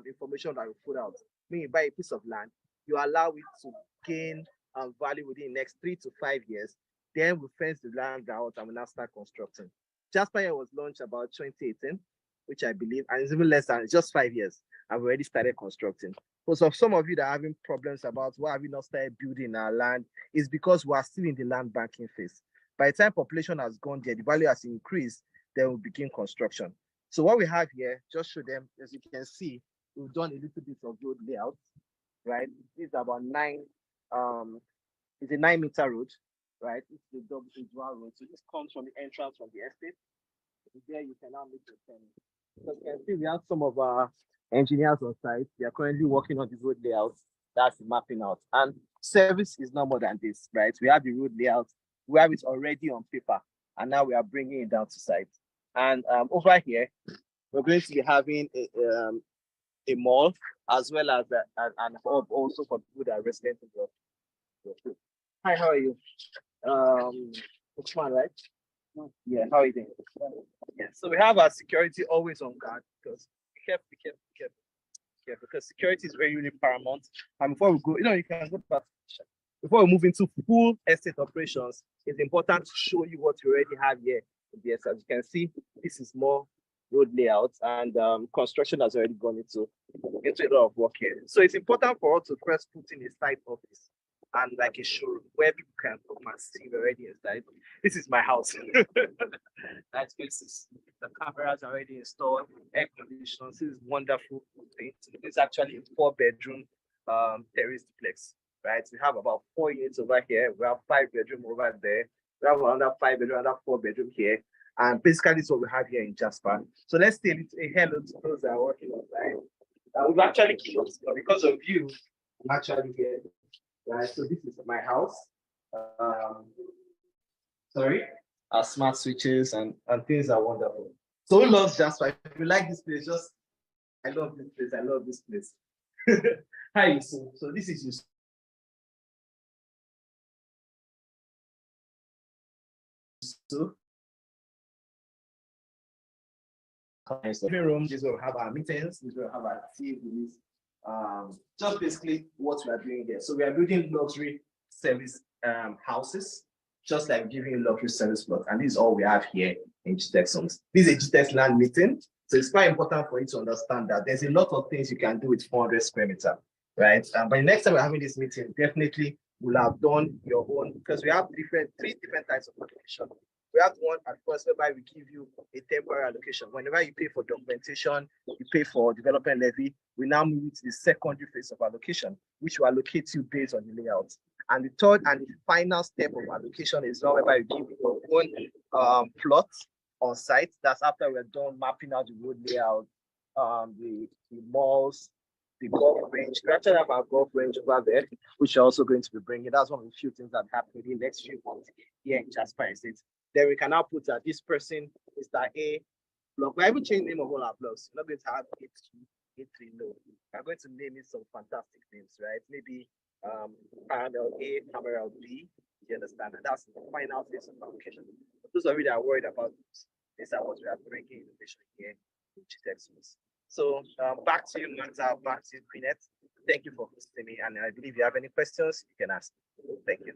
information that we put out. When you buy a piece of land, you allow it to gain value within the next 3 to 5 years. Then we fence the land out and we now start constructing. Jasper was launched about 2018, which I believe, and it's even less than just 5 years, and we already started constructing. So some of you that are having problems about why have we not started building our land is because we are still in the land banking phase. By the time population has gone there, the value has increased, then we'll begin construction. So what we have here, just show them, as you can see, we've done a little bit of road layout, right? This is about it's a 9-meter road, right? It's the double road. So this comes from the entrance from the estate. There you can now make the turn. So you can see we have some of our engineers on site. They are currently working on the road layout. That's the mapping out. And service is no more than this, right? We have the road layout. We have it already on paper. And now we are bringing it down to site. And over here, we're going to be having a mall as well as an hub also for people that are residents of the. Hi, how are you? Usman, right? Yeah, how are you doing? Yeah, so we have our security always on guard because be careful, because security is very, really paramount. And before we go, you can go back. Before we move into full estate operations, it's important to show you what we already have here. Yes, as you can see, this is more road layouts and construction has already gone into a lot of work here. So it's important for us to first put in a site office. and like a showroom where people can come and see already inside. This is my house. That space, the cameras are already installed, air conditioners. This is wonderful. This is actually a 4-bedroom terrace duplex, right? We have about 4 units over here. We have 5-bedroom over there. We have another 5-bedroom, another 4-bedroom here. And basically, this is what we have here in Jasper. So let's say a hello to those that are working online. We've actually killed, but because of you, I'm actually here. Right, so this is my house. Sorry, our smart switches and things are wonderful. So who loves Jasper? If you like this place, just I love this place. I love this place. Hi, Yusuf. So this is Yusuf. Living room. This will have our meetings. This will have our TVs. Just basically what we are doing here. So we are building luxury service houses, just like giving you luxury service plot. And this is all we have here in Gtextland. This is a Gtextland meeting. So it's quite important for you to understand that there's a lot of things you can do with 400 square meter, right? But the next time we're having this meeting, definitely will have done your own, because we have three different types of application. We have one at first whereby we give you a temporary allocation. Whenever you pay for documentation, you pay for development levy, we now move to the secondary phase of allocation, which will allocate you based on the layout. And the third and the final step of allocation is now whereby you give your own plot on site. That's after we're done mapping out the road layout, the malls, the golf range. We actually have our golf range over there, which we're also going to be bringing. That's one of the few things that happen in the next few months here in Jasper Estate. Then we can now put that this person is that A block. We're even changing the name of all our blocks. We're not going to have A2, A3, no. We're going to name it some fantastic names, right? Maybe Parallel A, Parallel B. You understand? And that's the final phase of application. But those of you that are worried about this, these are what we are bringing innovation here in Gtextland. So back to you, Manta, back to you, Queenette. Thank you for hosting me. And I believe you have any questions, you can ask. Thank you.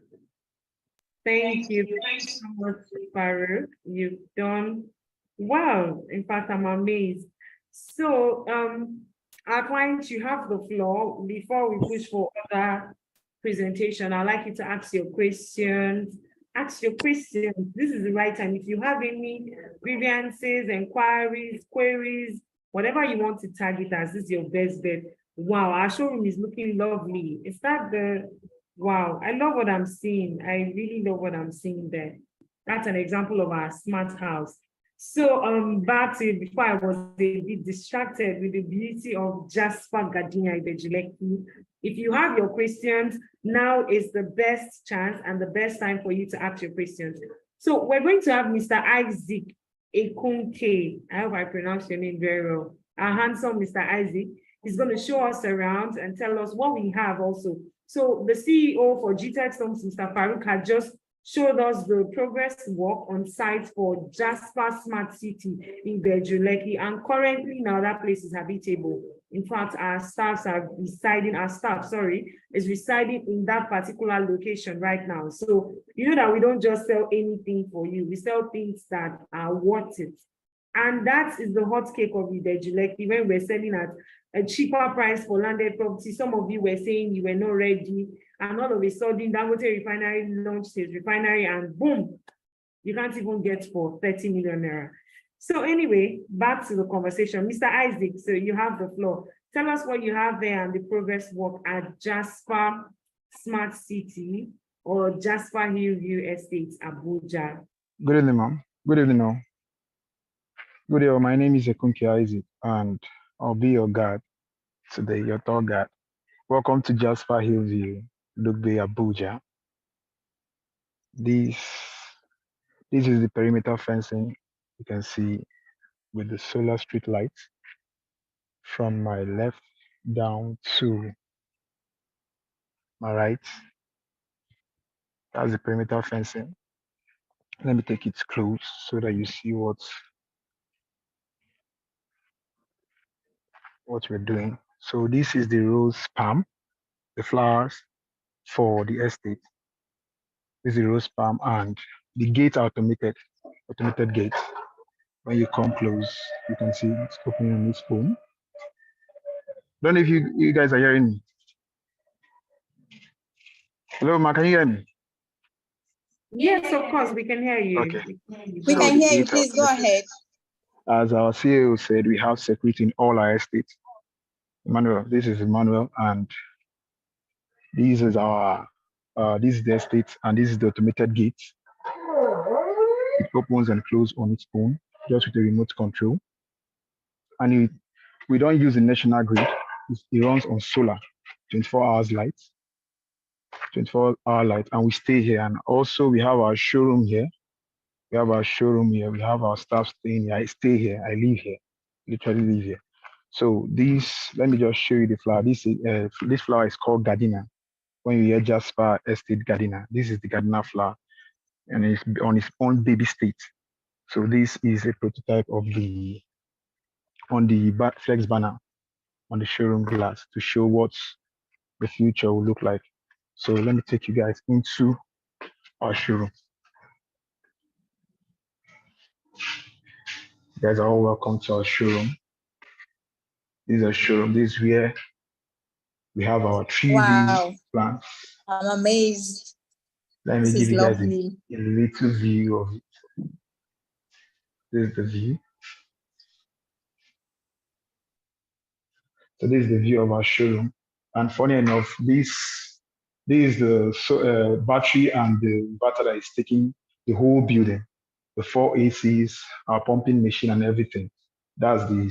Thank you. Thanks so much, Farouk. You've done wow. In fact, I'm amazed. So, our clients, you have the floor. Before we push for other presentation, I'd like you to ask your questions. Ask your questions. This is the right time. If you have any grievances, inquiries, queries, whatever you want to target as, this is your best bet. Wow, our showroom is looking lovely. Is that the wow? I love what I'm seeing. I really love what I'm seeing there. That's an example of our smart house. So back to before I was a bit distracted with the beauty of Jasper Gardenia Ibejuleki. If you have your questions, now is the best chance and the best time for you to ask your questions. So we're going to have Mr. Isaac Ekunke. I hope I pronounced your name very well. Our handsome Mr. Isaac is going to show us around and tell us what we have also. So the CEO for Gtextland, Mr. Farouk, had just showed us the progress work on site for Jasper Smart City in Bejuleki, and currently now that place is habitable. In fact, our staff is residing in that particular location right now. So you know that we don't just sell anything for you, we sell things that are worth it. And that is the hot cake of the Bejuleki when we're selling at a cheaper price for landed property. Some of you were saying you were not ready, and all of a sudden Dangote Refinery launched his refinery and boom, you can't even get for 30 million naira. So anyway, back to the conversation. Mr. Isaac, so you have the floor. Tell us what you have there and the progress work at Jasper Smart City or Jasper Hillview Estates, Abuja. Good evening, ma'am. Good evening, all. Good evening. My name is Ekunke Isaac, and I'll be your guide today, your tour guide. Welcome to Jasper Hillview, Dugbe, Abuja. This is the perimeter fencing you can see with the solar street lights from my left down to my right. That's the perimeter fencing. Let me take it close so that you see what we're doing. So this is the rose palm, the flowers for the estate. This is the rose palm, and the gates are automated gates. When you come close, you can see it's opening on its own. Don't know if you guys are hearing me. Hello, Ma, can you hear me? Yes, of course, we can hear you. Okay. We So can the hear you. gates are Please go automated. ahead. As our CEO said, we have security in all our estates. Emmanuel, this is Emmanuel, and this is our this is the estate, and this is the automated gate. It opens and closes on its own, just with a remote control. And we don't use the national grid. It runs on solar, 24 hours light, 24-hour light, and we stay here. And also we have our showroom here. We have our showroom here. We have our staff staying here. I stay here. I live here. Literally live here. So this, let me just show you the flower. This flower is called Gardenia. When you hear Jasper Estate Gardenia, this is the Gardenia flower, and it's on its own baby state. So this is a prototype of the flex banner on the showroom glass to show what the future will look like. So let me take you guys into our showroom. You guys are all welcome to our showroom. This is a showroom. This is where we have our 3D Wow. plants. I'm amazed. Let me This give is you guys lovely. a little view of it. This is the view. So this is the view of our showroom. And funny enough, this is the battery and the inverter that is taking the whole building. The 4 ACs, our pumping machine and everything. That's the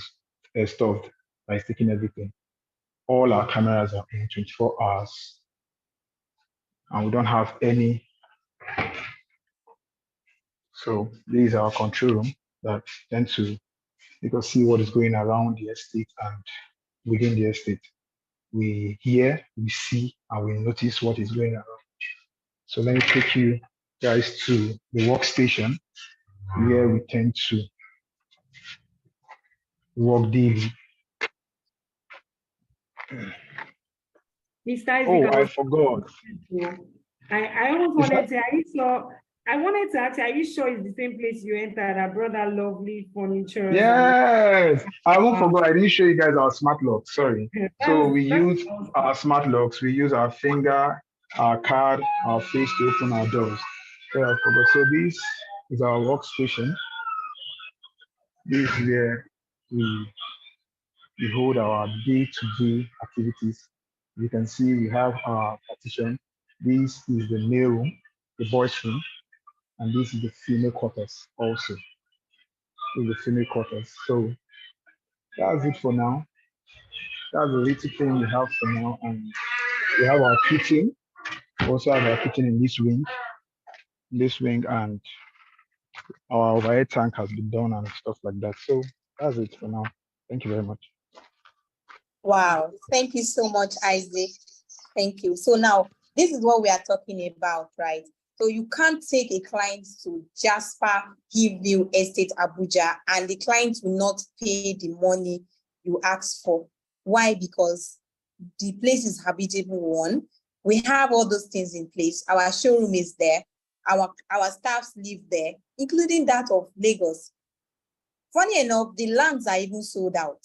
stuff that is taking everything. All our cameras are in 24 hours. And we don't have any. So this is our control room that tend to, you can see what is going around the estate and within the estate. We hear, we see, and we notice what is going around. So let me take you guys to the workstation where we tend to work daily. Mr. Isaac, Oh, I forgot. I almost wanted to, I wanted to ask, are you sure it's the same place you entered? I brought that lovely furniture. Yes, I won't forget. I didn't show you guys our smart lock. Sorry. So we use awesome. our smart locks. We use our finger, our card, our face to open our doors. Yeah, I forgot. So this is our workstation. This is where we hold our day-to-day activities. You can see we have our partition. This is the male room, the boys' room, and this is the female quarters also. This is the female quarters. So that's it for now. That's the little thing we have for now. And we have our kitchen. We also have our kitchen in this wing, and our overhead tank has been done and stuff like that. So that's it for now. Thank you very much. Wow. Thank you so much, Isaac. Thank you. So now, this is what we are talking about, right? So you can't take a client to Jasper Hillview Estate, Abuja, and the client will not pay the money you asked for. Why? Because the place is habitable one. We have all those things in place. Our showroom is there. Our staffs live there, including that of Lagos. Funny enough, the lands are even sold out.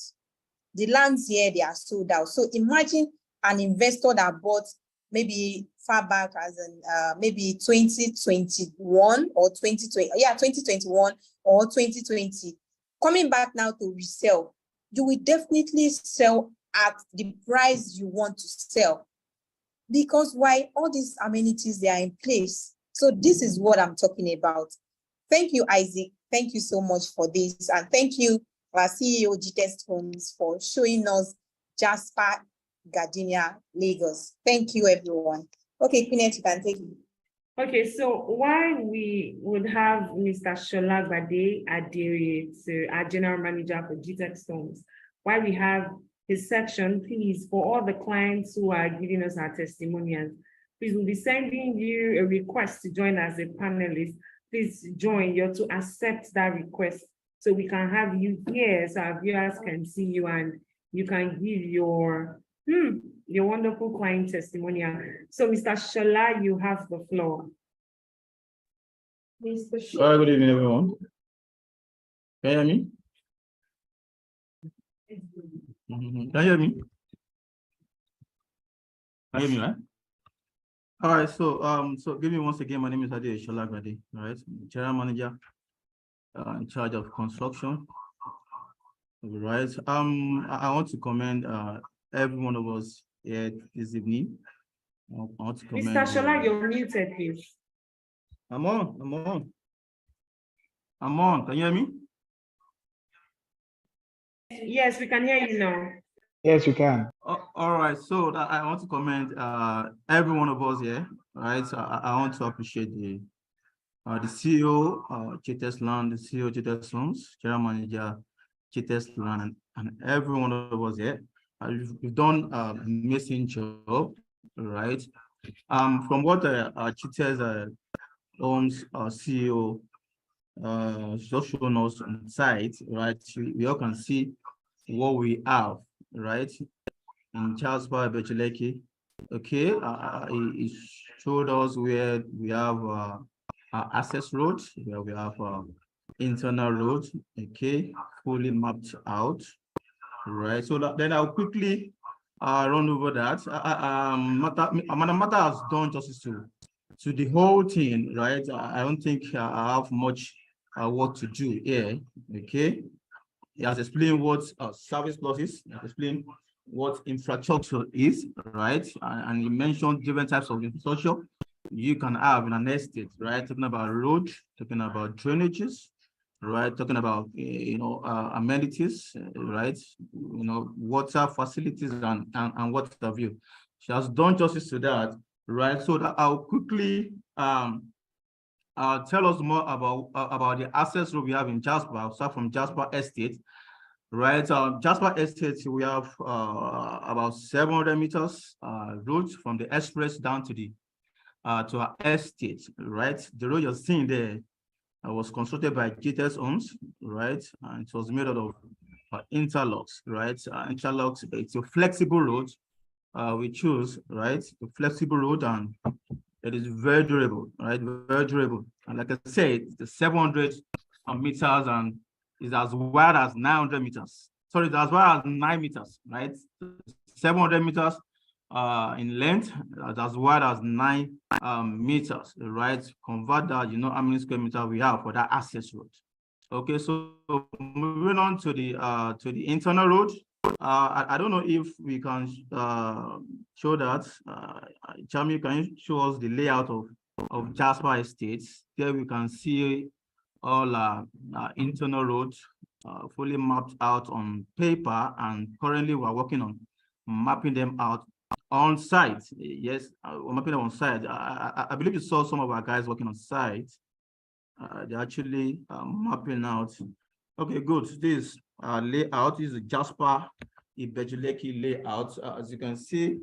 The lands here, they are sold out. So imagine an investor that bought maybe far back as in maybe 2021 or 2020, 2021 or 2020, coming back now to resell. You will definitely sell at the price you want to sell, because why? All these amenities, they are in place. So this is what I'm talking about. Thank you, Isaac. Thank you so much for this. And thank you, our CEO, Gtextland, for showing us Jasper Gardenia, Lagos. Thank you, everyone. Okay, Queen, you can take it. Okay, so why we would have Mr. Shola Bade Adiri, so our general manager for Gtextland, why we have his section, please, for all the clients who are giving us our testimonials, please, we'll be sending you a request to join as a panelist. Please join. You're to accept that request so we can have you here so our viewers can see you and you can give your wonderful client testimonial. So Mr. Shola, you have the floor. Mr. Shola. Good evening, everyone. Can you hear me? Can you hear me? Can you hear me, right? All right, so give me once again. My name is Ade Sholagrade, all right, general manager in charge of construction. All right. I want to commend every one of us here this evening. I want to commend. Mr. Shola, you're muted, please. I'm on. I'm on. I'm on. Can you hear me? Yes, we can hear you now. Yes, you can. All right. So I want to commend every one of us here. All right. So I want to appreciate the CEO, Gtextland, the CEO, Gtextland, general manager, Gtextland, and every one of us here. We've done an amazing job, right? From what Gtext owns CEO just shown us on site, right? We all can see what we have, right? In Jasper, Becheleki. Okay, it showed us where we have access roads, where we have internal roads, okay, fully mapped out, right? So then I'll quickly run over that. Matter has done justice to the whole thing, right? I don't think I have much work to do here, okay? He has explained what service clause is, he has explained what infrastructure is, right? And he mentioned different types of infrastructure you can have in an estate, right? Talking about road, talking about drainages, right? Talking about, amenities, right? Water facilities and what have you. She has done justice to that, right? So that I'll quickly tell us more about the access road we have in Jasper. I'll start from Jasper Estate. Right, Jasper Estate, we have about 700 meters road from the express down to the to our estate. Right, the road you're seeing there was constructed by Gtextland Homes, right, and it was made out of interlocks. Right, interlocks. It's a flexible road. We choose, right, a flexible road, and it is very durable. Right, very durable. And like I said, the 700 meters and is as wide as 900 meters. Sorry, it's as wide as 9 meters, right? 700 meters in length, as wide as 9 meters, right? Convert that, how many square meters we have for that access road. Okay, so moving on to the internal road. I don't know if we can show that. Chami, can you show us the layout of Jasper Estates? There we can see all internal roads fully mapped out on paper, and currently we're working on mapping them out on site. Yes, we're mapping them on site. I believe you saw some of our guys working on site. They're actually mapping out. Okay, good. This layout is a Jasper Ibejuleki layout. As you can see,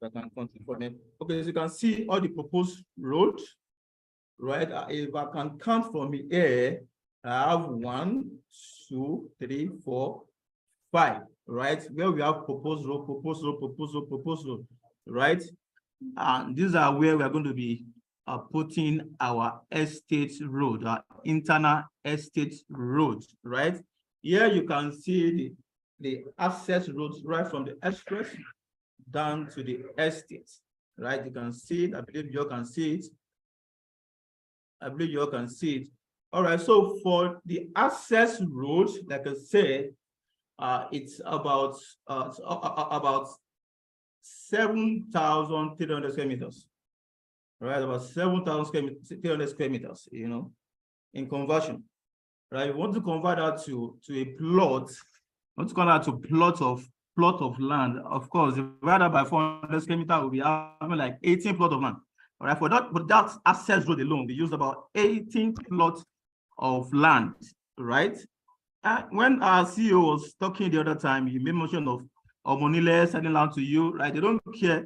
okay, as you can see all the proposed roads. Right, if I can count from here, I have 1, 2, 3, 4, 5. Right, where we have proposed road, right? And these are where we are going to be putting our estate road, our internal estate road. Right, here you can see the access roads right from the express down to the estate. Right, you can see it. I believe you can see it. I believe you all can see it. All right, so for the access road, like I said, it's about 7,300 square meters. Right, about 7,300 square meters, in conversion. Right, we want to convert that to a plot. We want to convert that to plot of land. Of course, divided by 400 square meters, we'll be having like 18 plot of land. All right, for that access road alone, we used about 18 plots of land, right? When our CEO was talking the other time, he made mention of Omonile selling land to you, right? They don't care,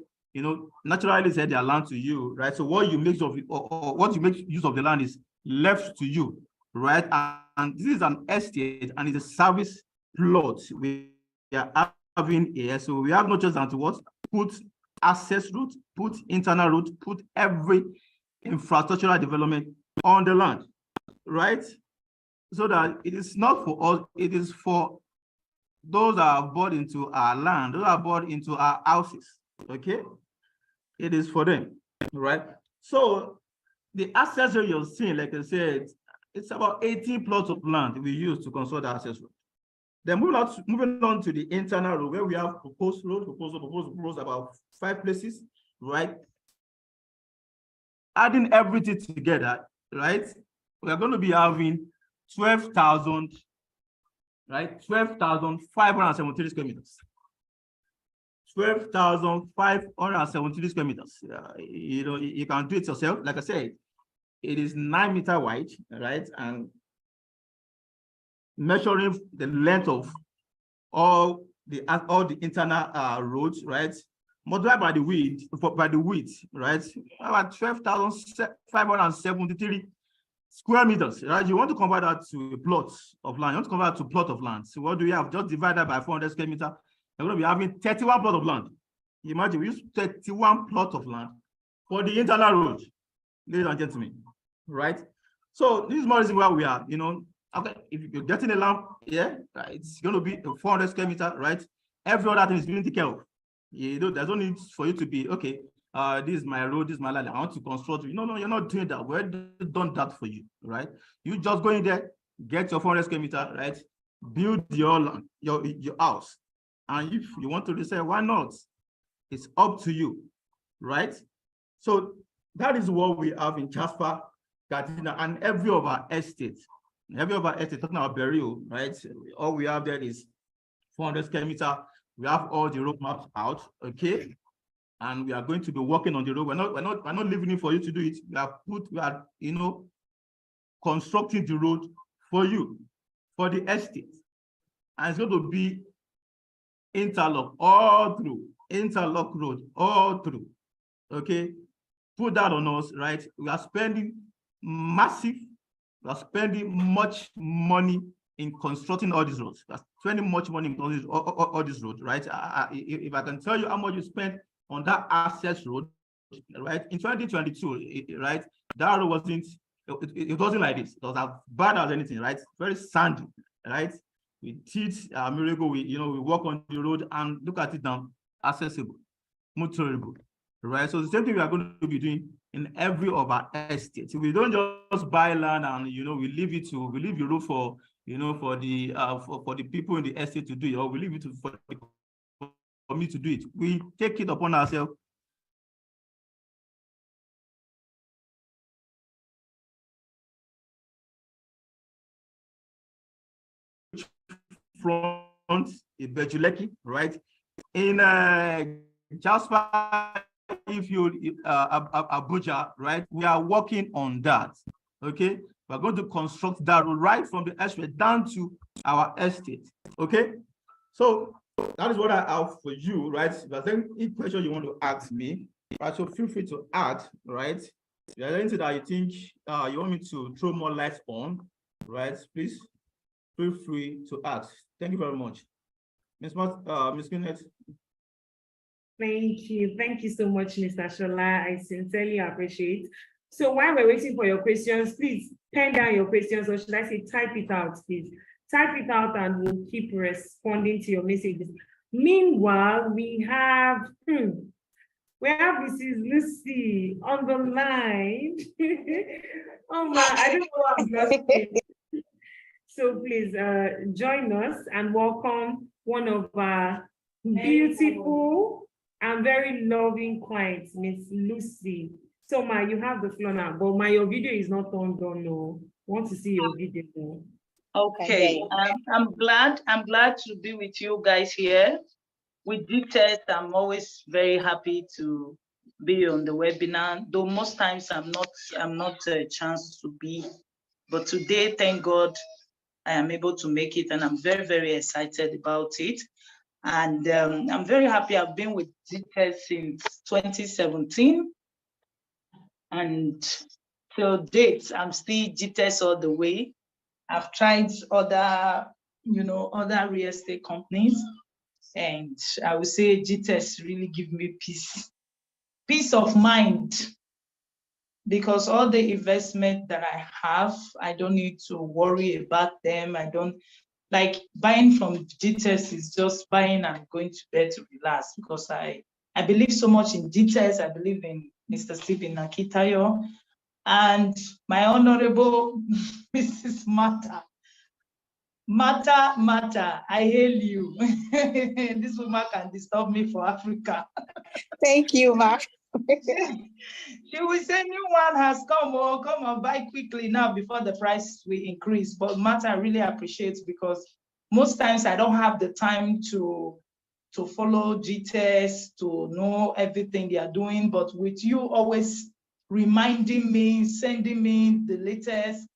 naturally said their land to you, right? So what you make use of it, or what you make use of the land is left to you, right? And this is an estate and it's a service plot we are having here. So we have no choice than to what? Put access route, put internal route, put every infrastructural development on the land, right? So that it is not for us, it is for those that are bought into our land, those that are bought into our houses, Okay, it is for them, right? So the access road you're seeing, like I said, it's about 18 plots of land we use to construct the access road. Then moving on to the internal road, where we have proposed road, proposed about 5 places, right? Adding everything together, right? We are going to be having 12,000, right? 12,573 square meters. 12,573 square meters. You know, you can do it yourself. Like I said, it is 9 meters wide, right? And measuring the length of all the internal roads, right? Multiplied by the width, right? About 12,573 square meters, right? You want to convert that to a plot of land. You want to convert that to plot of land. So what do we have? Just divide that by 400 square meters. You're going to be having 31 plot of land. Imagine we use 31 plot of land for the internal road, ladies and gentlemen, right? So this is more reason why we are, you know, okay, if you're getting a lamp, yeah, right, it's going to be 400 square meters, right? Every other thing is being taken care of. You know, there's no need for you to be, okay, this is my road, this is my land, I want to construct. No, you're not doing that. We've done that for you, right? You just go in there, get your 400 square meters, right? Build your land, your house. And if you want to resell, why not? It's up to you, right? So that is what we have in Jasper, Gardena, and every of our estates. Every of our estates, talking about burial, right? All we have there is 400 square meters. We have all the road maps out, okay? And we are going to be working on the road. We're not leaving it for you to do it. We are, you know, constructing the road for you, for the estate. And it's going to be interlock all through, interlock road all through, okay? Put that on us, right? We are spending massive, we are spending much money in constructing all these roads. We are spending much money in all these roads, right? If I can tell you how much you spent on that access road, right? In 2022, right? That road wasn't, it wasn't like this. It was as bad as anything, right? Very sandy, right? We did a miracle. We walk on the road and look at it now, accessible, motorable, right? So the same thing we are going to be doing in every of our estates. We don't just buy land and we leave the road for for the people in the estate to do it, or we leave it for me to do it. We take it upon ourselves. Front in Bejuleki, right? In Jasper, if you Abuja, right? We are working on that. Okay, we're going to construct that road right from the estate down to our estate. Okay, so that is what I have for you, right? If there's any question you want to ask me, right, so feel free to add, right? If there's anything that you think you want me to throw more light on, right? Please feel free to ask. Thank you very much. Ms. Kenneth. Thank you so much, Mr. Shola. I sincerely appreciate. So while we're waiting for your questions, please pen down your questions, or should I say type it out, please. Type it out and we'll keep responding to your messages. Meanwhile, we have Mrs. Lucy on the line. Oh my, I don't know what I'm saying. So please join us and welcome one of our beautiful and very loving clients, Miss Lucy. So Ma, you have the floor now, but your video is not turned on. No, want to see your video now. Okay, I'm glad to be with you guys here. With Gtextland, I'm always very happy to be on the webinar, though most times I'm not a chance to be, but today, thank God, I am able to make it, and I'm very, very excited about it. And I'm very happy. I've been with Gtextland since 2017, and till date, I'm still Gtextland all the way. I've tried other real estate companies, and I would say Gtextland really give me peace of mind, because all the investment that I have, I don't need to worry about them. I don't like buying from Gtextland is just buying and going to bed to relax, because I I believe so much in Gtextland. I believe in Mr. Stephen Akitayo and my honorable Mrs. Mata. Mata, I hail you. This woman can disturb me for Africa. Thank you, Ma. She will say, new one has come, oh, come and buy quickly now before the price will increase. But Mata, I really appreciate, because most times I don't have the time to follow Gtextland, to know everything they are doing. But with you always reminding me, sending me the latest,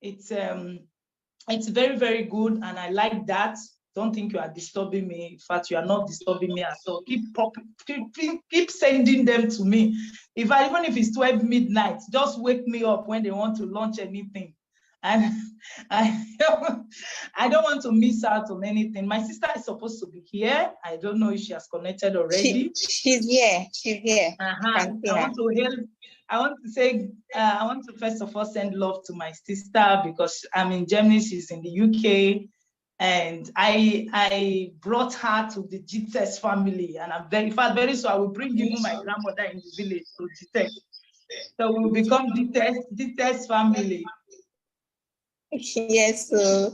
it's very, very good, and I like that. Don't think you are disturbing me. In fact, you are not disturbing me at all. Keep sending them to me. Even if it's 12 midnight, just wake me up when they want to launch anything. And I don't want to miss out on anything. My sister is supposed to be here. I don't know if she has connected already. She's here. She's here. I want to first of all send love to my sister, because I'm in Germany, she's in the UK, and I brought her to the Gtextland family, and I'm very soon I will bring even my grandmother in the village to Gtextland. So we will become Gtextland family. Yes. So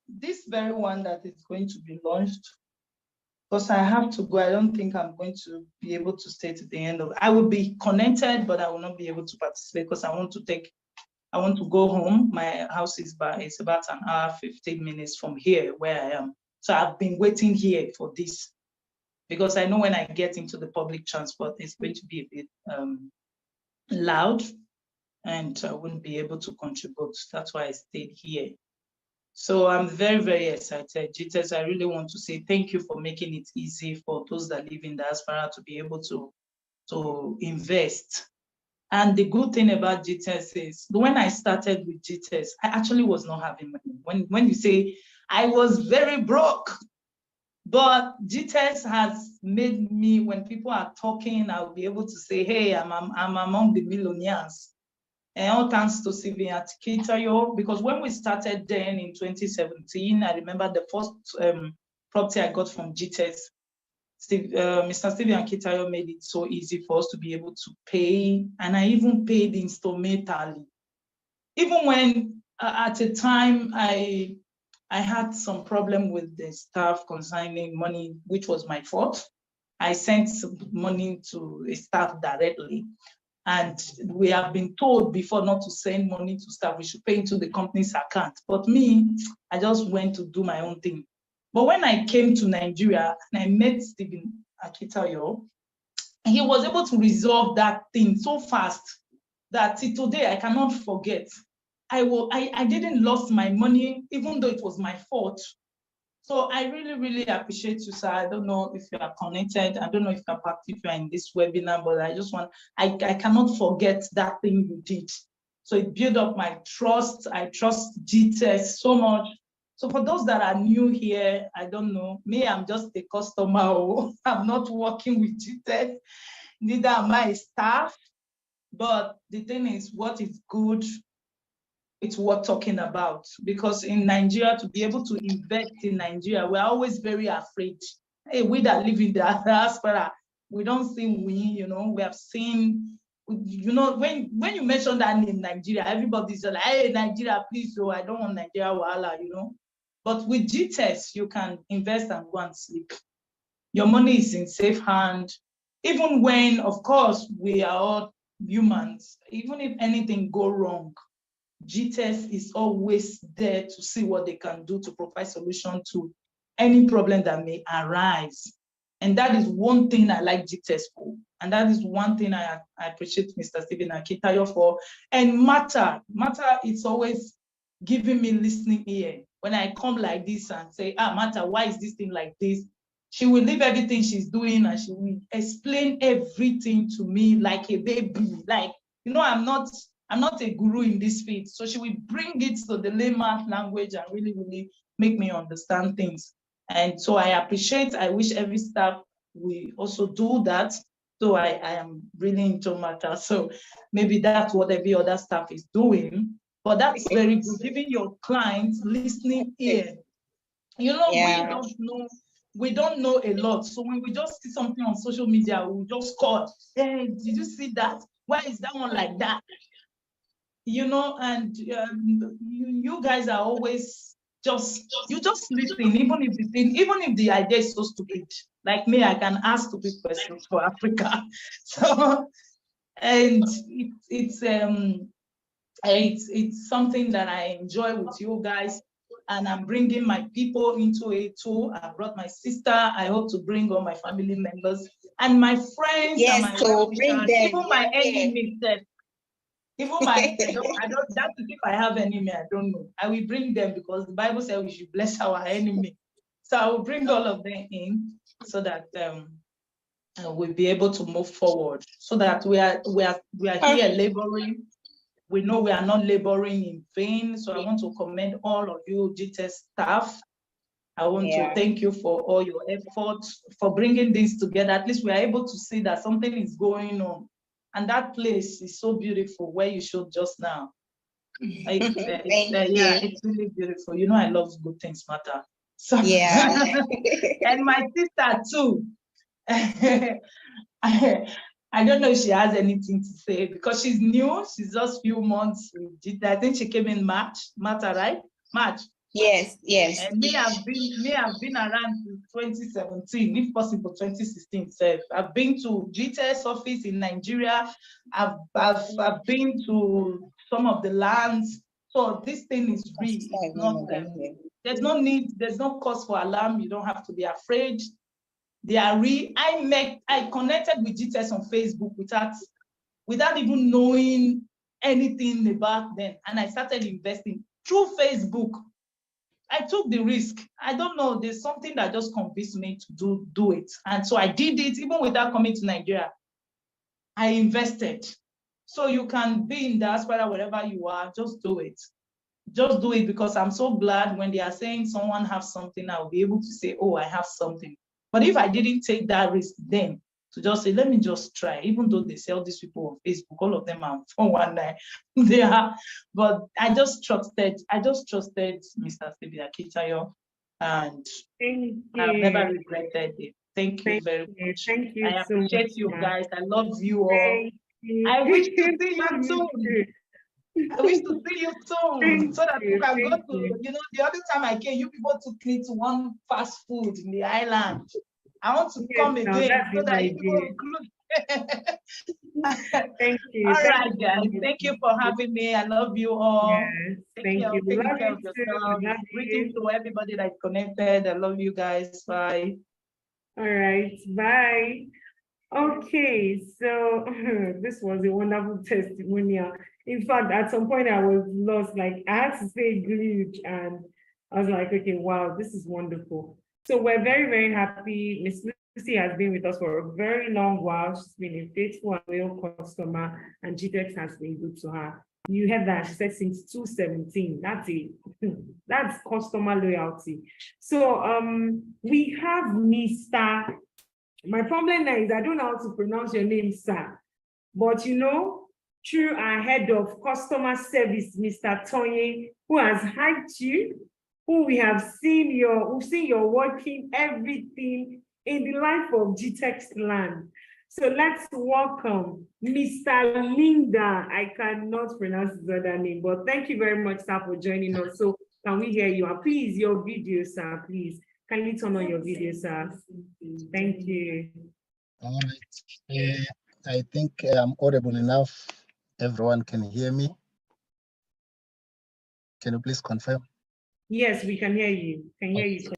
this very one that is going to be launched, because I have to go. I don't think I'm going to be able to stay to the end of it. I will be connected, but I will not be able to participate because I want to go home. My house is it's about an hour, 15 minutes from here where I am. So I've been waiting here for this, because I know when I get into the public transport, it's going to be a bit loud, and I wouldn't be able to contribute. That's why I stayed here. So I'm very, very excited. Gtextland, I really want to say thank you for making it easy for those that live in diaspora to be able to invest. And the good thing about Gtextland is, when I started with Gtextland, I actually was not having money. When you say I was very broke, but Gtextland has made me, when people are talking, I'll be able to say, hey, I'm among the millionaires. And all thanks to Stephen Akitayo, because when we started then in 2017, I remember the first property I got from Gtextland, Mr. Stephen Akitayo made it so easy for us to be able to pay, and I even paid instrumentally. Even when at a time I had some problem with the staff concerning money, which was my fault. I sent money to a staff directly. And we have been told before not to send money to staff. We should pay into the company's account. But me, I just went to do my own thing. But when I came to Nigeria and I met Stephen Akitayo, he was able to resolve that thing so fast that till today I cannot forget. I didn't lose my money, even though it was my fault. So I really, really appreciate you, sir. I don't know if you are connected. I don't know if you are in this webinar, but I cannot forget that thing you did. So it built up my trust. I trust Gtextland so much. So for those that are new here, I don't know, me, I'm just a customer. I'm not working with Gtextland, neither am I staff. But the thing is, what is good, it's worth talking about, because in Nigeria, to be able to invest in Nigeria, we're always very afraid. Hey, we that live in the diaspora, we don't see we have seen, when you mention that name Nigeria, everybody's like, hey, Nigeria, please, I don't want Nigeria, wahala, But with Gtextland, you can invest and go and sleep. Your money is in safe hand. Even when, of course, we are all humans, even if anything go wrong, Gtextland is always there to see what they can do to provide solution to any problem that may arise. And that is one thing I like Gtextland for. And that is one thing I appreciate Mr. Stephen Akitayo for. And Mata is always giving me listening ear. When I come like this and say, Mata, why is this thing like this? She will leave everything she's doing and she will explain everything to me like a baby. Like, I'm not a guru in this field. So she will bring it to the layman language and really, really make me understand things. And so I wish every staff will also do that. So I am really into Mata. So maybe that's what every other staff is doing. But that's very good, giving your clients listening ear. We don't know we don't know a lot. So when we just see something on social media, we just call, hey, did you see that? Why is that one like that? You know, and you guys are always you just listen, even if the idea is so stupid. Like me, I can ask stupid questions for Africa. So, and it's something that I enjoy with you guys, and I'm bringing my people into it too. I brought my sister. I hope to bring all my family members and my friends. Yes, and my so bring them. even my Yeah. enemies. Even I don't that if I have enemy, I don't know. I will bring them because the Bible says we should bless our enemy. So I will bring all of them in so that we'll be able to move forward. So that we are here laboring. We know we are not laboring in vain. So I want to commend all of you Gtextland staff. I want to thank you for all your efforts for bringing this together. At least we are able to see that something is going on. And that place is so beautiful where you showed just now. It's really beautiful. You know, I love good things matter. So, yeah. And my sister too. I don't know if she has anything to say because she's new. She's just few months. I think she came in March, right? March. Yes. And me, I've been around since 2017, if possible 2016. So I've been to Gtextland office in Nigeria. I've been to some of the lands. So this thing is real. It's not there's no need, there's no cause for alarm. You don't have to be afraid. They are real. I connected with Gtextland on Facebook without even knowing anything about them. And I started investing through Facebook. I took the risk. I don't know, there's something that just convinced me to do it. And so I did it even without coming to Nigeria. I invested. So you can be in diaspora, wherever you are, just do it. Just do it because I'm so glad when they are saying someone has something, I'll be able to say, oh, I have something. But if I didn't take that risk then, to just say, let me just try, even though they sell these people on Facebook, all of them are 419. They are, but I just trusted Mr. Stephen Akitayo, and I've never regretted it. Thank you very much. Thank you. I appreciate so you much. guys. I love you all. I wish to see you soon. I wish to see you soon so that we can go to, the other time I came, you people took me to one fast food in the island. I want to come again so that you people include. Thank you. All right, guys. Thank you for having me. I love you all. Yes, thank you. Take care of yourself. Greetings to everybody that's connected. I love you guys. Bye. All right. Bye. Okay, so this was a wonderful testimonial. In fact, at some point I was lost, like I had to say glued, and I was like, okay, wow, this is wonderful. So we're very, very happy. Miss Lucy has been with us for a very long while. She's been a faithful and loyal customer, and Gtextland has been good to her. You heard that she said since 2017. That's customer loyalty. So we have Mr. My problem now is I don't know how to pronounce your name, sir. But through our head of customer service, Mr. Tonye, who has hyped you, who we've seen your working everything in the life of Gtextland. So let's welcome Mr. Linda. I cannot pronounce his other name, but thank you very much, sir, for joining us. So can we hear you? And please, your video, sir, please. Kindly turn on your video, sir. Thank you. All right. I think I'm audible enough. Everyone can hear me. Can you please confirm? Yes, we can hear you. Hear you.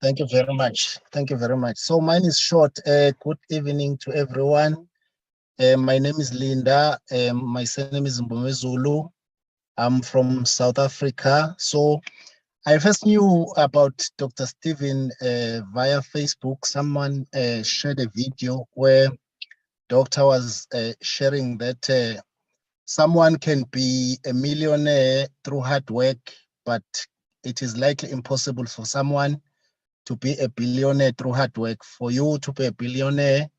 Thank you very much. Thank you very much. So mine is short. Good evening to everyone. My name is Linda. My surname is Mbomezulu. I'm from South Africa. So I first knew about Dr. Stephen via Facebook. Someone shared a video where doctor was sharing that someone can be a millionaire through hard work, but it is likely impossible for someone to be a billionaire through hard work. For you to be a billionaire,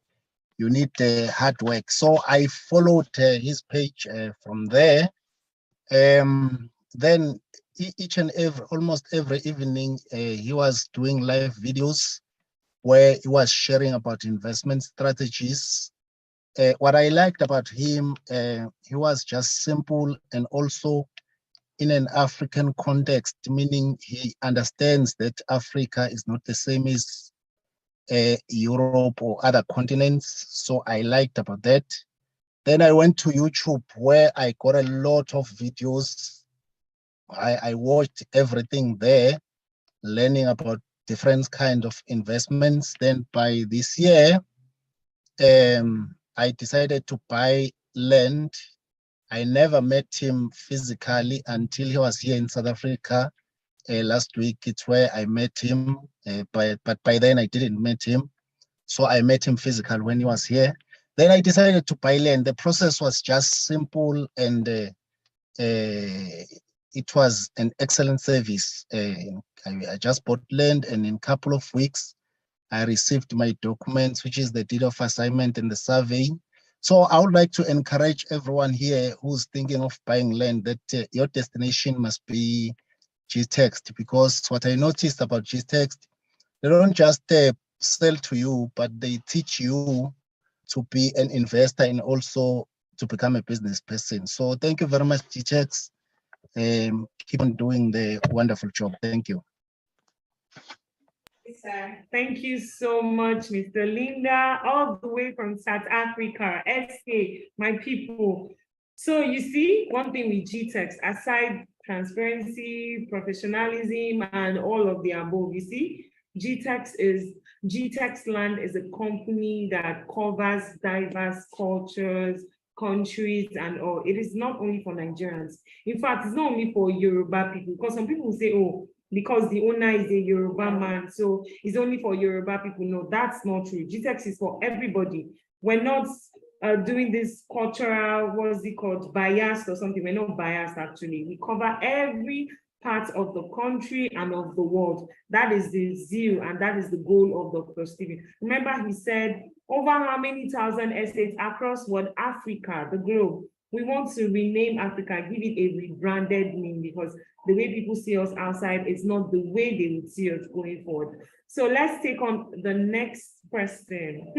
you need hard work. So I followed his page from there. Then almost every evening, he was doing live videos where he was sharing about investment strategies. What I liked about him, he was just simple and also in an African context, meaning he understands that Africa is not the same as Europe or other continents. So I liked about that. Then I went to YouTube where I got a lot of videos. I watched everything there, learning about different kind of investments. Then by this year, I decided to buy land. I never met him physically until he was here in South Africa last week. It's where I met him, but by then I didn't meet him. So I met him physically when he was here. Then I decided to buy land. The process was just simple and it was an excellent service. I just bought land and in a couple of weeks, I received my documents, which is the deed of assignment and the survey. So I would like to encourage everyone here who's thinking of buying land that your destination must be Gtext, because what I noticed about Gtext, they don't just sell to you, but they teach you to be an investor and also to become a business person. So thank you very much, Gtext. Keep on doing the wonderful job. Thank you. Thank you so much, Mr. Linda, all the way from South Africa, SK, my people. So you see, one thing with Gtext, aside transparency, professionalism, and all of the above, you see, Gtextland is a company that covers diverse cultures, countries, and all. It is not only for Nigerians. In fact, it's not only for Yoruba people, because some people say, oh, because the owner is a Yoruba man, so it's only for Yoruba people. No, that's not true. Gtext is for everybody. We're not doing this cultural, what's it called, biased or something. We're not biased, actually. We cover every part of the country and of the world. That is the zeal and that is the goal of Dr. Stephen. Remember, he said over how many thousand estates across what Africa, the globe. We want to rename Africa, give it a rebranded name, because the way people see us outside, it's not the way they would see us going forward. So let's take on the next person.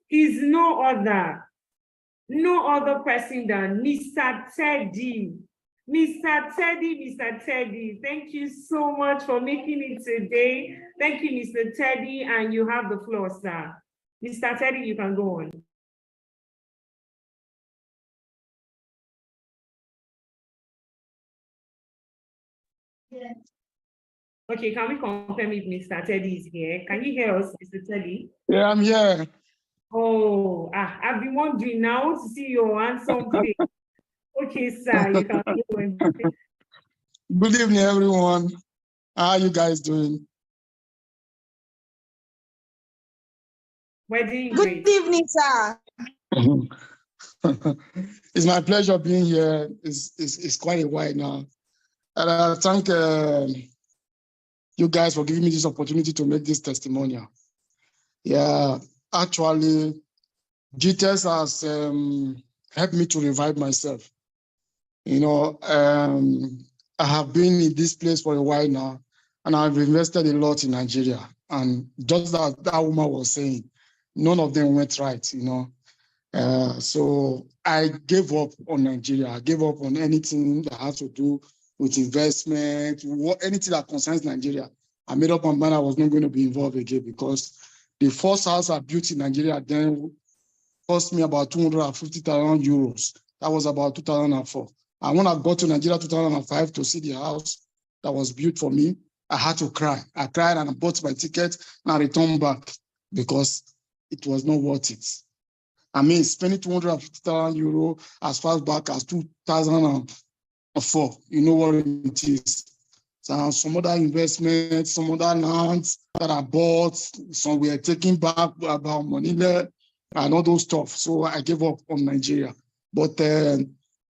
He's no other person than Mr. Teddy. Mr. Teddy, thank you so much for making it today. Thank you, Mr. Teddy, and you have the floor, sir. Mr. Teddy, you can go on. Okay, can we confirm if Mr. Teddy is here? Can you hear us, Mr. Teddy? Yeah, I'm here. Oh, I've been wondering now to see your handsome face. Okay, sir, you can go on. Good evening, everyone. How are you guys doing? We're doing great. Good evening, sir. It's my pleasure being here. It's quite a while now. And I thank you guys for giving me this opportunity to make this testimonial. Yeah, actually, Gtextland has helped me to revive myself. You know, I have been in this place for a while now, and I've invested a lot in Nigeria. And just that woman was saying, none of them went right, you know. So I gave up on Nigeria. I gave up on anything that has to do with investment, anything that concerns Nigeria. I made up my mind I was not going to be involved again, because the first house I built in Nigeria then cost me about 250,000 euros. That was about 2004. And when I got to Nigeria 2005 to see the house that was built for me, I had to cry. I cried and I bought my ticket and I returned back because it was not worth it. I mean, spending 250,000 euros as far back as 2004, you know what it is. So some other investments, some other lands that I bought, some we are taking back about money there and all those stuff. So I gave up on Nigeria. But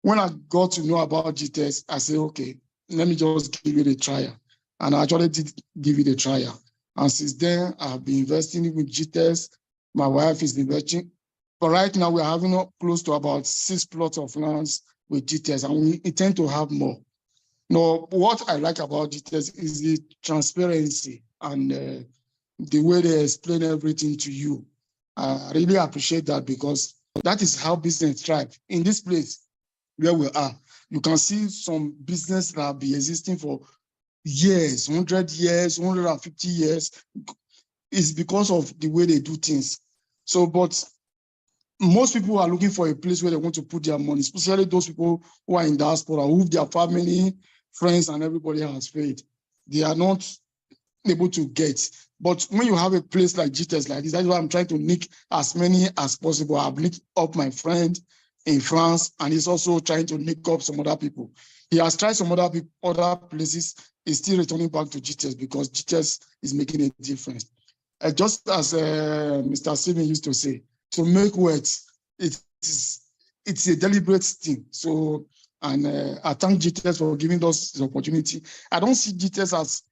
when I got to know about Gtextland, I said, okay, let me just give it a try. And I actually did give it a try. And since then, I've been investing with Gtextland. My wife is investing. But right now, we're having close to about 6 plots of lands with Gtextland, and we intend to have more. Now, what I like about Gtextland is the transparency and the way they explain everything to you. I really appreciate that because that is how business thrive. In this place where we are, you can see some business that have been existing for years, 100 years, 150 years. It's because of the way they do things. So, but most people are looking for a place where they want to put their money, especially those people who are in diaspora, who their family, friends, and everybody has paid. They are not able to get. But when you have a place like Gtextland like this, that's why I'm trying to nick as many as possible. I've nicked up my friend in France, and he's also trying to nick up some other people. He has tried some other places. He's still returning back to Gtextland because Gtextland is making a difference. Just as Mr. Steven used to say, to make words, it's a deliberate thing. So, and I thank Gtextland for giving us this opportunity. I don't see Gtextland as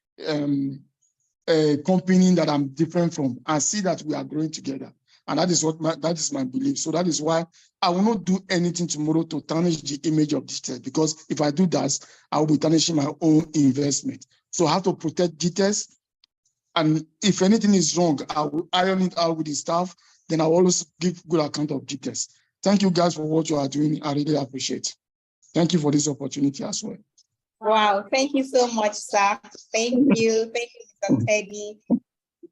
a company that I'm different from. I see that we are growing together. And that is that is my belief. So that is why I will not do anything tomorrow to tarnish the image of Gtextland, because if I do that, I will be tarnishing my own investment. So I have to protect Gtextland. And if anything is wrong, I will iron it out with the staff. Then I will always give good account of Gtextland. Thank you guys for what you are doing. I really appreciate it. Thank you for this opportunity as well. Wow, thank you so much, sir. Thank you. Thank you, Mr. Teddy.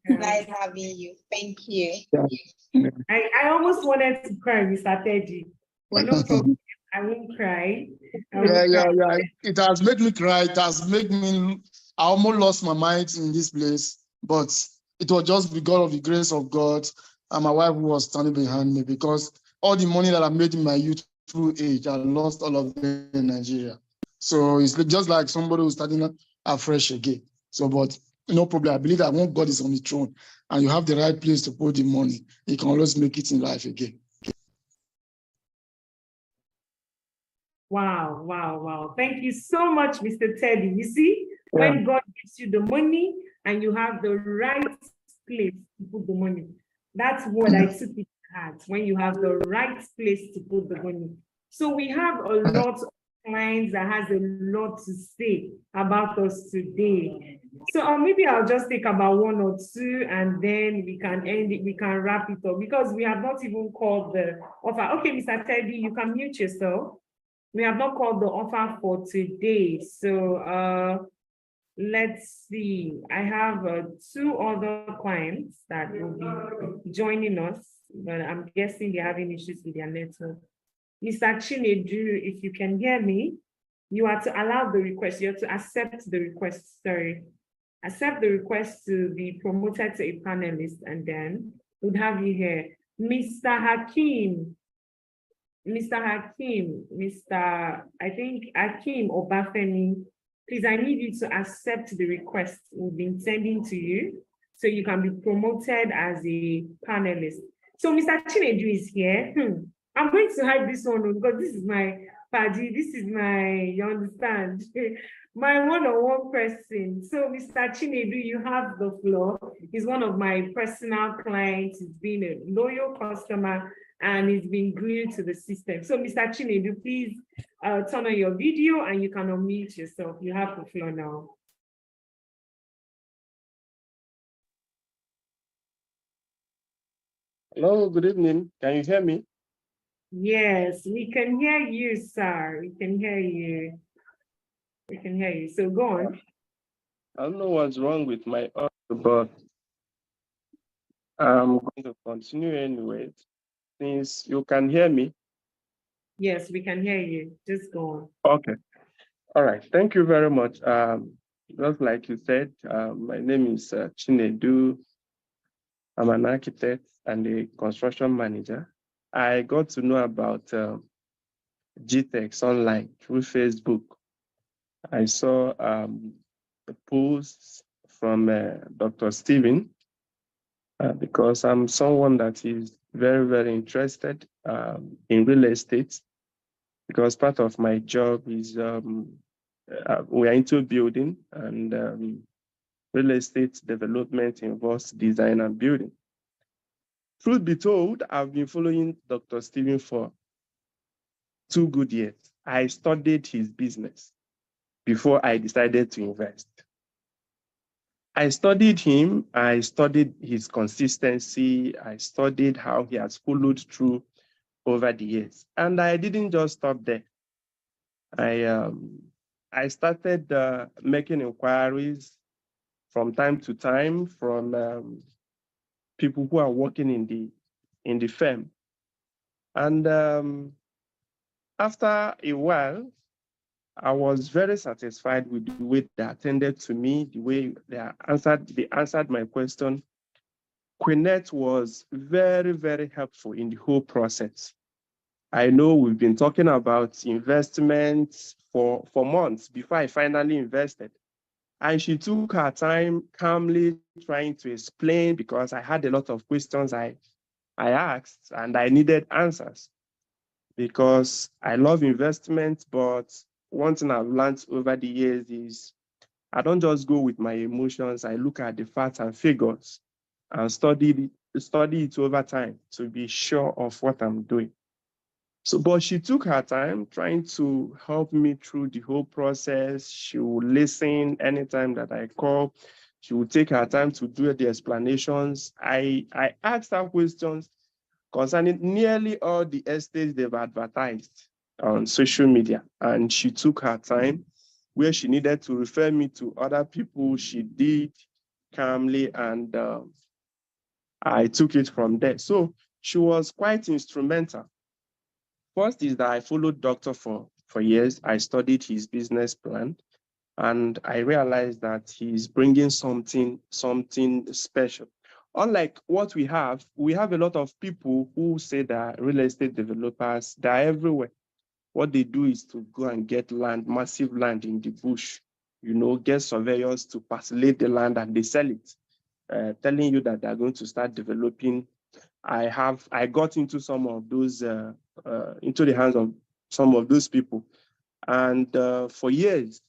Nice having you. Thank you. I almost wanted to cry, Mr. Teddy. But no problem. I won't cry. Yeah. It has made me cry. It has made me, I almost lost my mind in this place. But it was just because of the grace of God and my wife who was standing behind me, because all the money that I made in my youthful age, I lost all of them in Nigeria. So it's just like somebody who's starting afresh again. So, but no problem. I believe that when God is on the throne and you have the right place to put the money, you can always make it in life again. Wow. Thank you so much, Mr. Teddy. You see, when God gives you the money and you have the right place to put the money, that's what I took it at, when you have the right place to put the money. So we have a lot of clients that has a lot to say about us today. So maybe I'll just take about one or two and then we can end it, we can wrap it up, because we have not even called the offer. Okay, Mr. Teddy, you can mute yourself. We have not called the offer for today. So let's see. I have two other clients that will be joining us, but I'm guessing they're having issues with their network. Mr. Chinedu, if you can hear me, you are to allow the request. You have to accept the request, accept the request to be promoted to a panelist, and then we'll have you here. Mr. Hakim, I think Hakim Obafemi, please, I need you to accept the request we've been sending to you so you can be promoted as a panelist. So Mr. Chinedu is here. I'm going to hide this one because this is my party. This is my, you understand, my one-on-one person. So Mr. Chinedu, you have the floor. He's one of my personal clients. He's been a loyal customer and he's been glued to the system. So Mr. Chinedu, please turn on your video and you can unmute yourself. You have the floor now. Hello, good evening. Can you hear me? Yes, we can hear you, sir. We can hear you. We can hear you. So go on. I don't know what's wrong with my audio, but I'm going to continue anyway. Since you can hear me. Yes, we can hear you. Just go on. Okay. All right. Thank you very much. Just like you said, my name is Chinedu. I'm an architect and a construction manager. I got to know about Gtextland online through Facebook. I saw the posts from Dr. Steven because I'm someone that is very, very interested in real estate, because part of my job is we are into building, and real estate development involves design and building. Truth be told, I've been following Dr. Steven for 2 good years. I studied his business before I decided to invest. I studied him. I studied his consistency. I studied how he has followed through over the years. And I didn't just stop there. I started making inquiries from time to time from people who are working in the firm. And after a while, I was very satisfied with the way they attended to me, the way they answered my question. Quinette was very, very helpful in the whole process. I know we've been talking about investments for months before I finally invested. And she took her time calmly trying to explain because I had a lot of questions I asked and I needed answers because I love investment, but one thing I've learned over the years is I don't just go with my emotions. I look at the facts and figures and study it over time to be sure of what I'm doing. So, but she took her time trying to help me through the whole process. She would listen anytime that I call. She would take her time to do the explanations. I asked her questions concerning nearly all the estates they've advertised on social media. And she took her time where she needed to refer me to other people. She did calmly, and I took it from there. So she was quite instrumental. First is that I followed Doctor for years. I studied his business plan, and I realized that he's bringing something special. Unlike what we have a lot of people who say that real estate developers, they're everywhere. What they do is to go and get land, massive land in the bush, get surveyors to parcellate the land and they sell it, telling you that they're going to start developing. I got into some of those, into the hands of some of those people. And for years,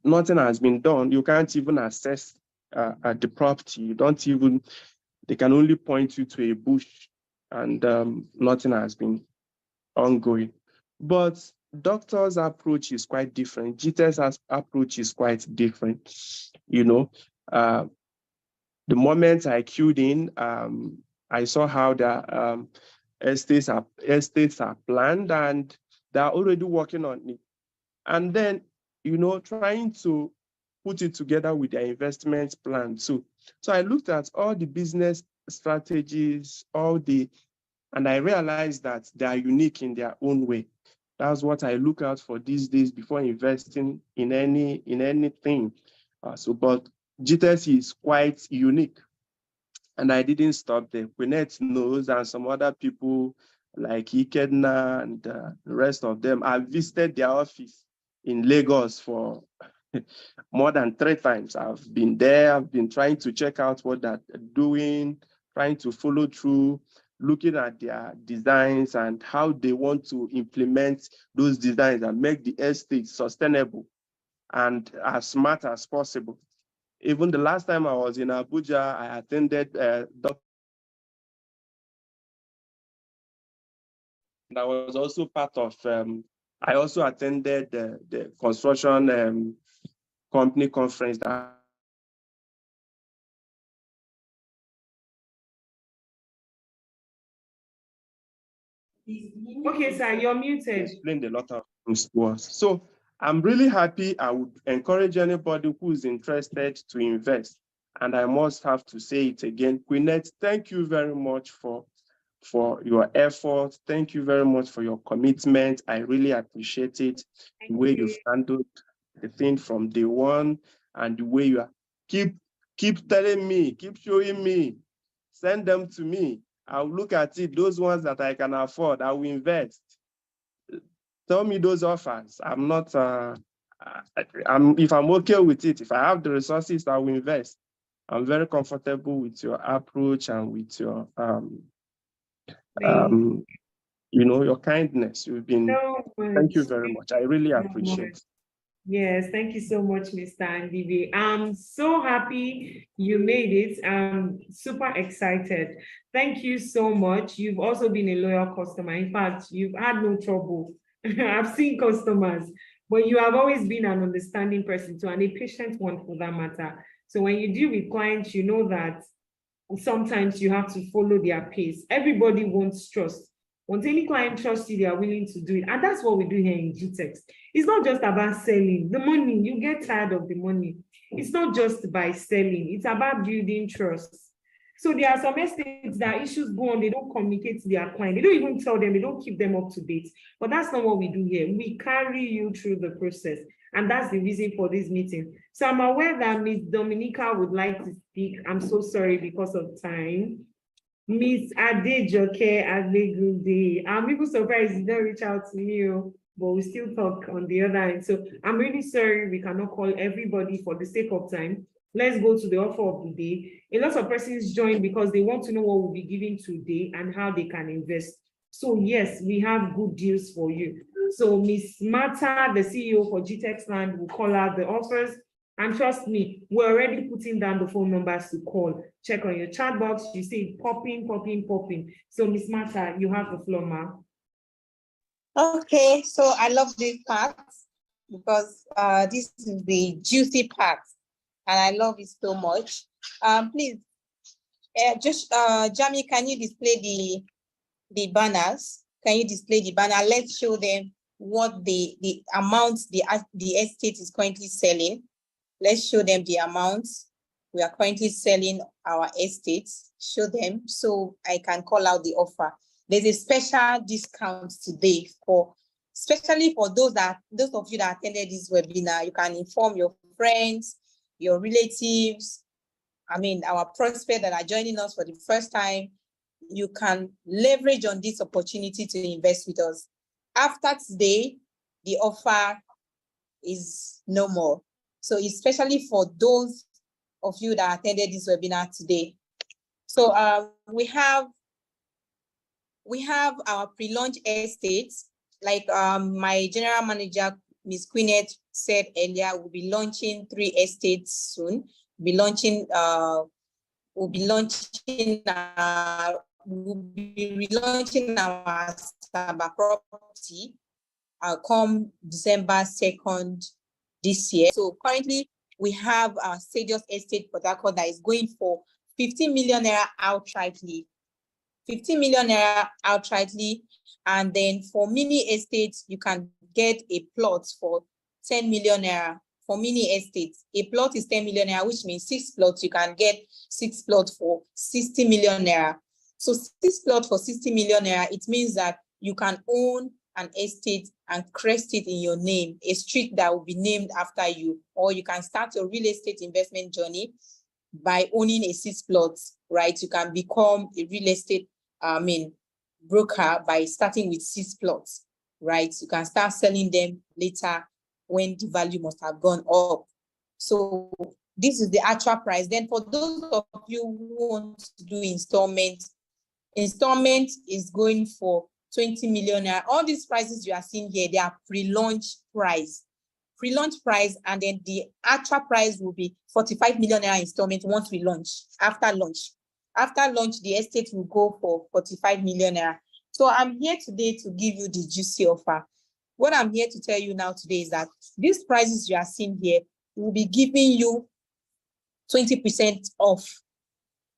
nothing has been done. You can't even assess the property. They can only point you to a bush, and nothing has been ongoing. But doctor's approach is quite different. Gtext's approach is quite different. The moment I queued in, I saw how the estates are planned and they're already working on it. And then, trying to put it together with their investment plan too. So I looked at all the business strategies, and I realized that they are unique in their own way. That's what I look out for these days before investing in anything. But GTS is quite unique. And I didn't stop there. Quinette knows, and some other people like Ikedna and the rest of them. I visited their office in Lagos for more than 3 times. I've been there. I've been trying to check out what they're doing, trying to follow through, looking at their designs and how they want to implement those designs and make the estate sustainable and as smart as possible. Even the last time I was in Abuja, I attended and I was also part of, I also attended the construction company conference that Okay, sir, you're muted. explained a lot of things to us. So I'm really happy. I would encourage anybody who is interested to invest. And I must have to say it again, Quinette, thank you very much for your effort. Thank you very much for your commitment. I really appreciate it. The way you've handled the thing from day one and the way you are keep telling me, keep showing me, send them to me. I'll look at it. Those ones that I can afford, I will invest. Tell me those offers. I'm not, if I'm okay with it, if I have the resources, I will invest. I'm very comfortable with your approach and with your, your kindness. You've been, thank you very much. I really appreciate it. Yes, thank you so much, Mr. Ndibi. I'm so happy you made it. I'm super excited. Thank you so much. You've also been a loyal customer. In fact, you've had no trouble. I've seen customers, but you have always been an understanding person too, and a patient one for that matter. So when you deal with clients, you know that sometimes you have to follow their pace. Everybody wants trust. Once any client trusts you, they are willing to do it. And that's what we do here in Gtext. It's not just about selling. The money, you get tired of the money. It's not just by selling. It's about building trust. So there are some estates that issues go on, they don't communicate to their client. They don't even tell them, they don't keep them up to date. But that's not what we do here. We carry you through the process. And that's the reason for this meeting. So I'm aware that Ms. Dominica would like to speak. I'm so sorry because of time. Miss Adejoke Adegunde. I'm even surprised you don't reach out to me, but we still talk on the other end. So I'm really sorry we cannot call everybody for the sake of time. Let's go to the offer of the day. A lot of persons join because they want to know what we'll be giving today and how they can invest. So yes, we have good deals for you. So Miss Martha, the CEO for Gtextland, will call out the offers. And trust me, we're already putting down the phone numbers to call. Check on your chat box. You see it popping, popping, popping. So Miss Martha, you have the floor, ma. Okay, so I love this part because this is the juicy part, and I love it so much. Please, Jamie, can you display the banners? Can you display the banner? Let's show them what the amount the estate is currently selling. Let's show them the amounts we are currently selling our estates. Show them so I can call out the offer. There's a special discount today especially for those of you that attended this webinar. You can inform your friends, your relatives, our prospects that are joining us for the first time. You can leverage on this opportunity to invest with us. After today, the offer is no more. So especially for those of you that attended this webinar today. So we have our pre-launch estates, like my general manager, Ms. Quinette, said earlier. We'll be launching 3 estates soon. We'll be relaunching our Saba property come December 2nd this year. So currently we have our Stadius Estate Port Harcourt that is going for 15 million naira outrightly. 15 million naira outrightly. And then for mini estates, you can get a plot for 10 million naira. For mini estates, a plot is 10 million naira, which means 6 plots. You can get 6 plots for 60 million naira. So 6 plots for 60 million naira, it means that you can own an estate and crest it in your name, a street that will be named after you, or you can start your real estate investment journey by owning a 6 plots, right? You can become a real estate broker by starting with 6 plots, right? You can start selling them later when the value must have gone up. So this is the actual price. Then for those of you who want to do installment is going for 20 million. All these prices you are seeing here, they are pre-launch price. Pre-launch price, and then the actual price will be 45 million naira installment once we launch. After launch, the estate will go for 45 million naira. So I'm here today to give you the juicy offer. What I'm here to tell you now today is that these prices you are seeing here will be giving you 20% off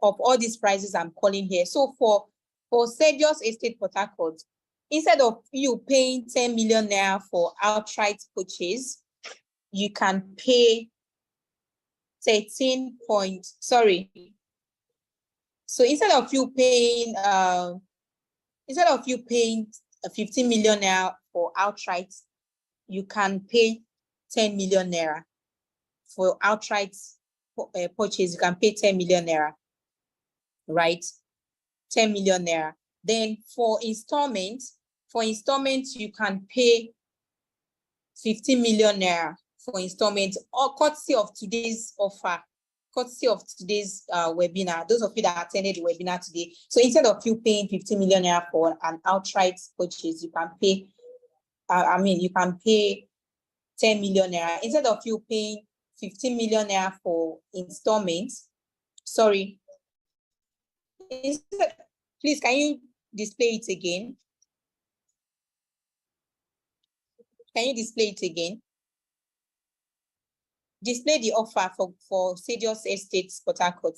of all these prices I'm calling here. So for Stadius Estate Port Harcourt, instead of you paying 10 million naira for outright purchase, you can pay 13 point, sorry. So instead of you paying 15 million naira for outright, you can pay 10 million naira for outright purchase. You can pay 10 million naira, right? 10 million naira. Then for installments, you can pay 15 million naira for installments, or courtesy of today's offer, courtesy of today's webinar, those of you that attended the webinar today. So instead of you paying 15 million naira for an outright purchase, you can pay, you can pay 10 million naira. Instead of you paying 15 million naira for installments, sorry, please, can you display it again? Can you display it again? display the offer for C.E.O Estates Port Harcourt.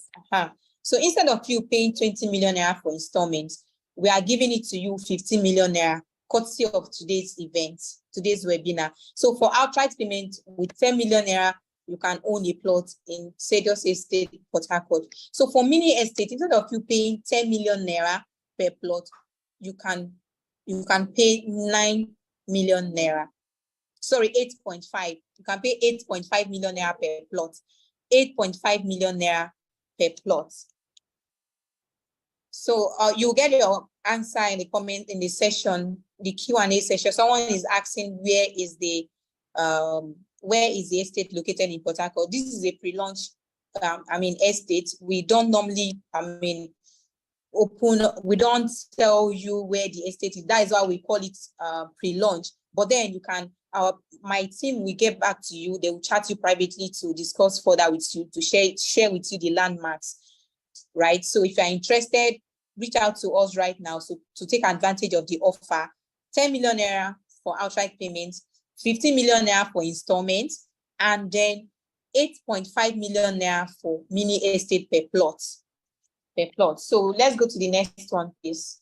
So instead of you paying 20 million naira for installments, we are giving it to you 15 million naira, courtesy of today's event, today's webinar. So for outright payment with 10 million naira, you can own a plot in C.E.O Estate Port Harcourt. So for mini estate, instead of you paying 10 million naira per plot, you can pay 9 million naira. Sorry, 8.5. You can pay 8.5 million naira per plot. 8.5 million naira per plot. So you'll get your answer in the comment in the session, the Q&A session. Someone is asking where is the estate located in Port Harcourt? This is a pre-launch estate. We don't normally we don't tell you where the estate is. That is why we call it pre-launch. But then you can, my team will get back to you. They will chat you privately to discuss further with you, to share with you the landmarks, right? So if you're interested, reach out to us right now so to take advantage of the offer. 10 million naira for outright payments, 15 million naira for installments, and then 8.5 million naira for mini estate per plot. So let's go to the next one, please.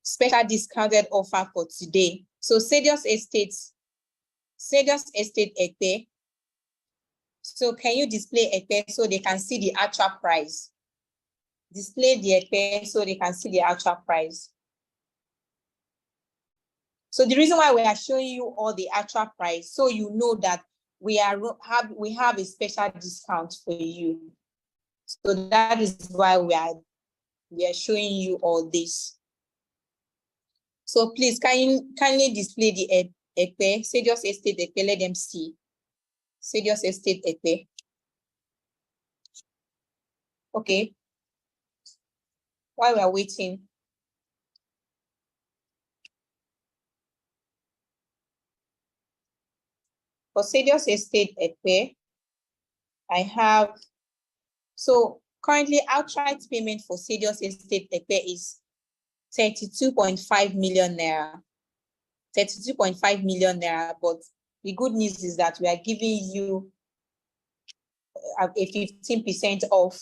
Special discounted offer for today. So C.E.O Estate Ekpe. So can you display Ekpe so they can see the actual price? Display the Ekpe so they can see the actual price. So the reason why we are showing you all the actual price, so you know that we have a special discount for you. So that is why we are showing you all this. So please kindly display the Ekpe, C.E.O Estate Ekpe, let them see. C.E.O Estate Ekpe. Okay. While we are waiting. For C.E.O Estate Ekpe, I have, so currently outright payment for C.E.O Estate Ekpe is 32.5 million naira. 32.5 million naira, but the good news is that we are giving you a 15% off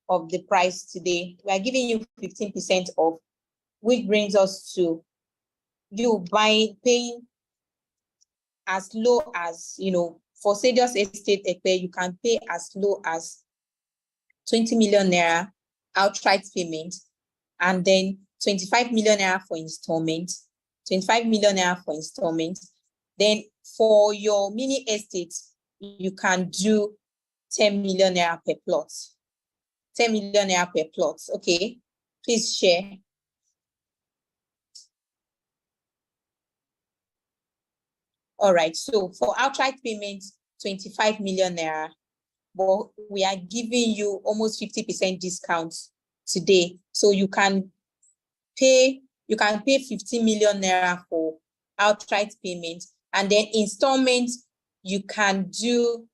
of the price today. We are giving you 15% off, which brings us to you paying as low as, for C.E.O Estate Ekpe, you can pay as low as 20 million naira outright payment, and then 25 million naira for installment, 25 million naira for installment. Then for your mini estate, you can do 10 million naira per plot. 10 million naira per plot. Okay, please share. All right, so for outright payment, 25 million naira, but we are giving you almost 50% discount today. So you can pay 15 million naira for outright payment, and then installment, you can do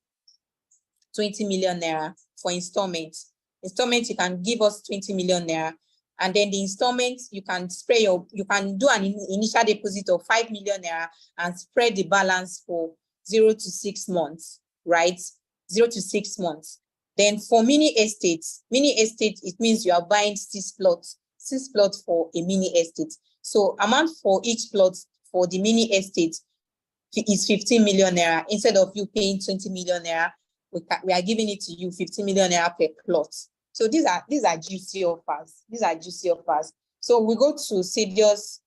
20 million naira for installment. Installment, you can give us 20 million naira. And then the installments, you can do an initial deposit of 5 million naira and spread the balance for 0 to 6 months, right? 0 to 6 months. Then for mini estate, it means you are buying 6 plots for a mini estate. So amount for each plot for the mini estate is 15 million naira. Instead of you paying 20 million naira, we are giving it to you 15 million naira per plot. So these are juicy offers. So we go to C.E.O's,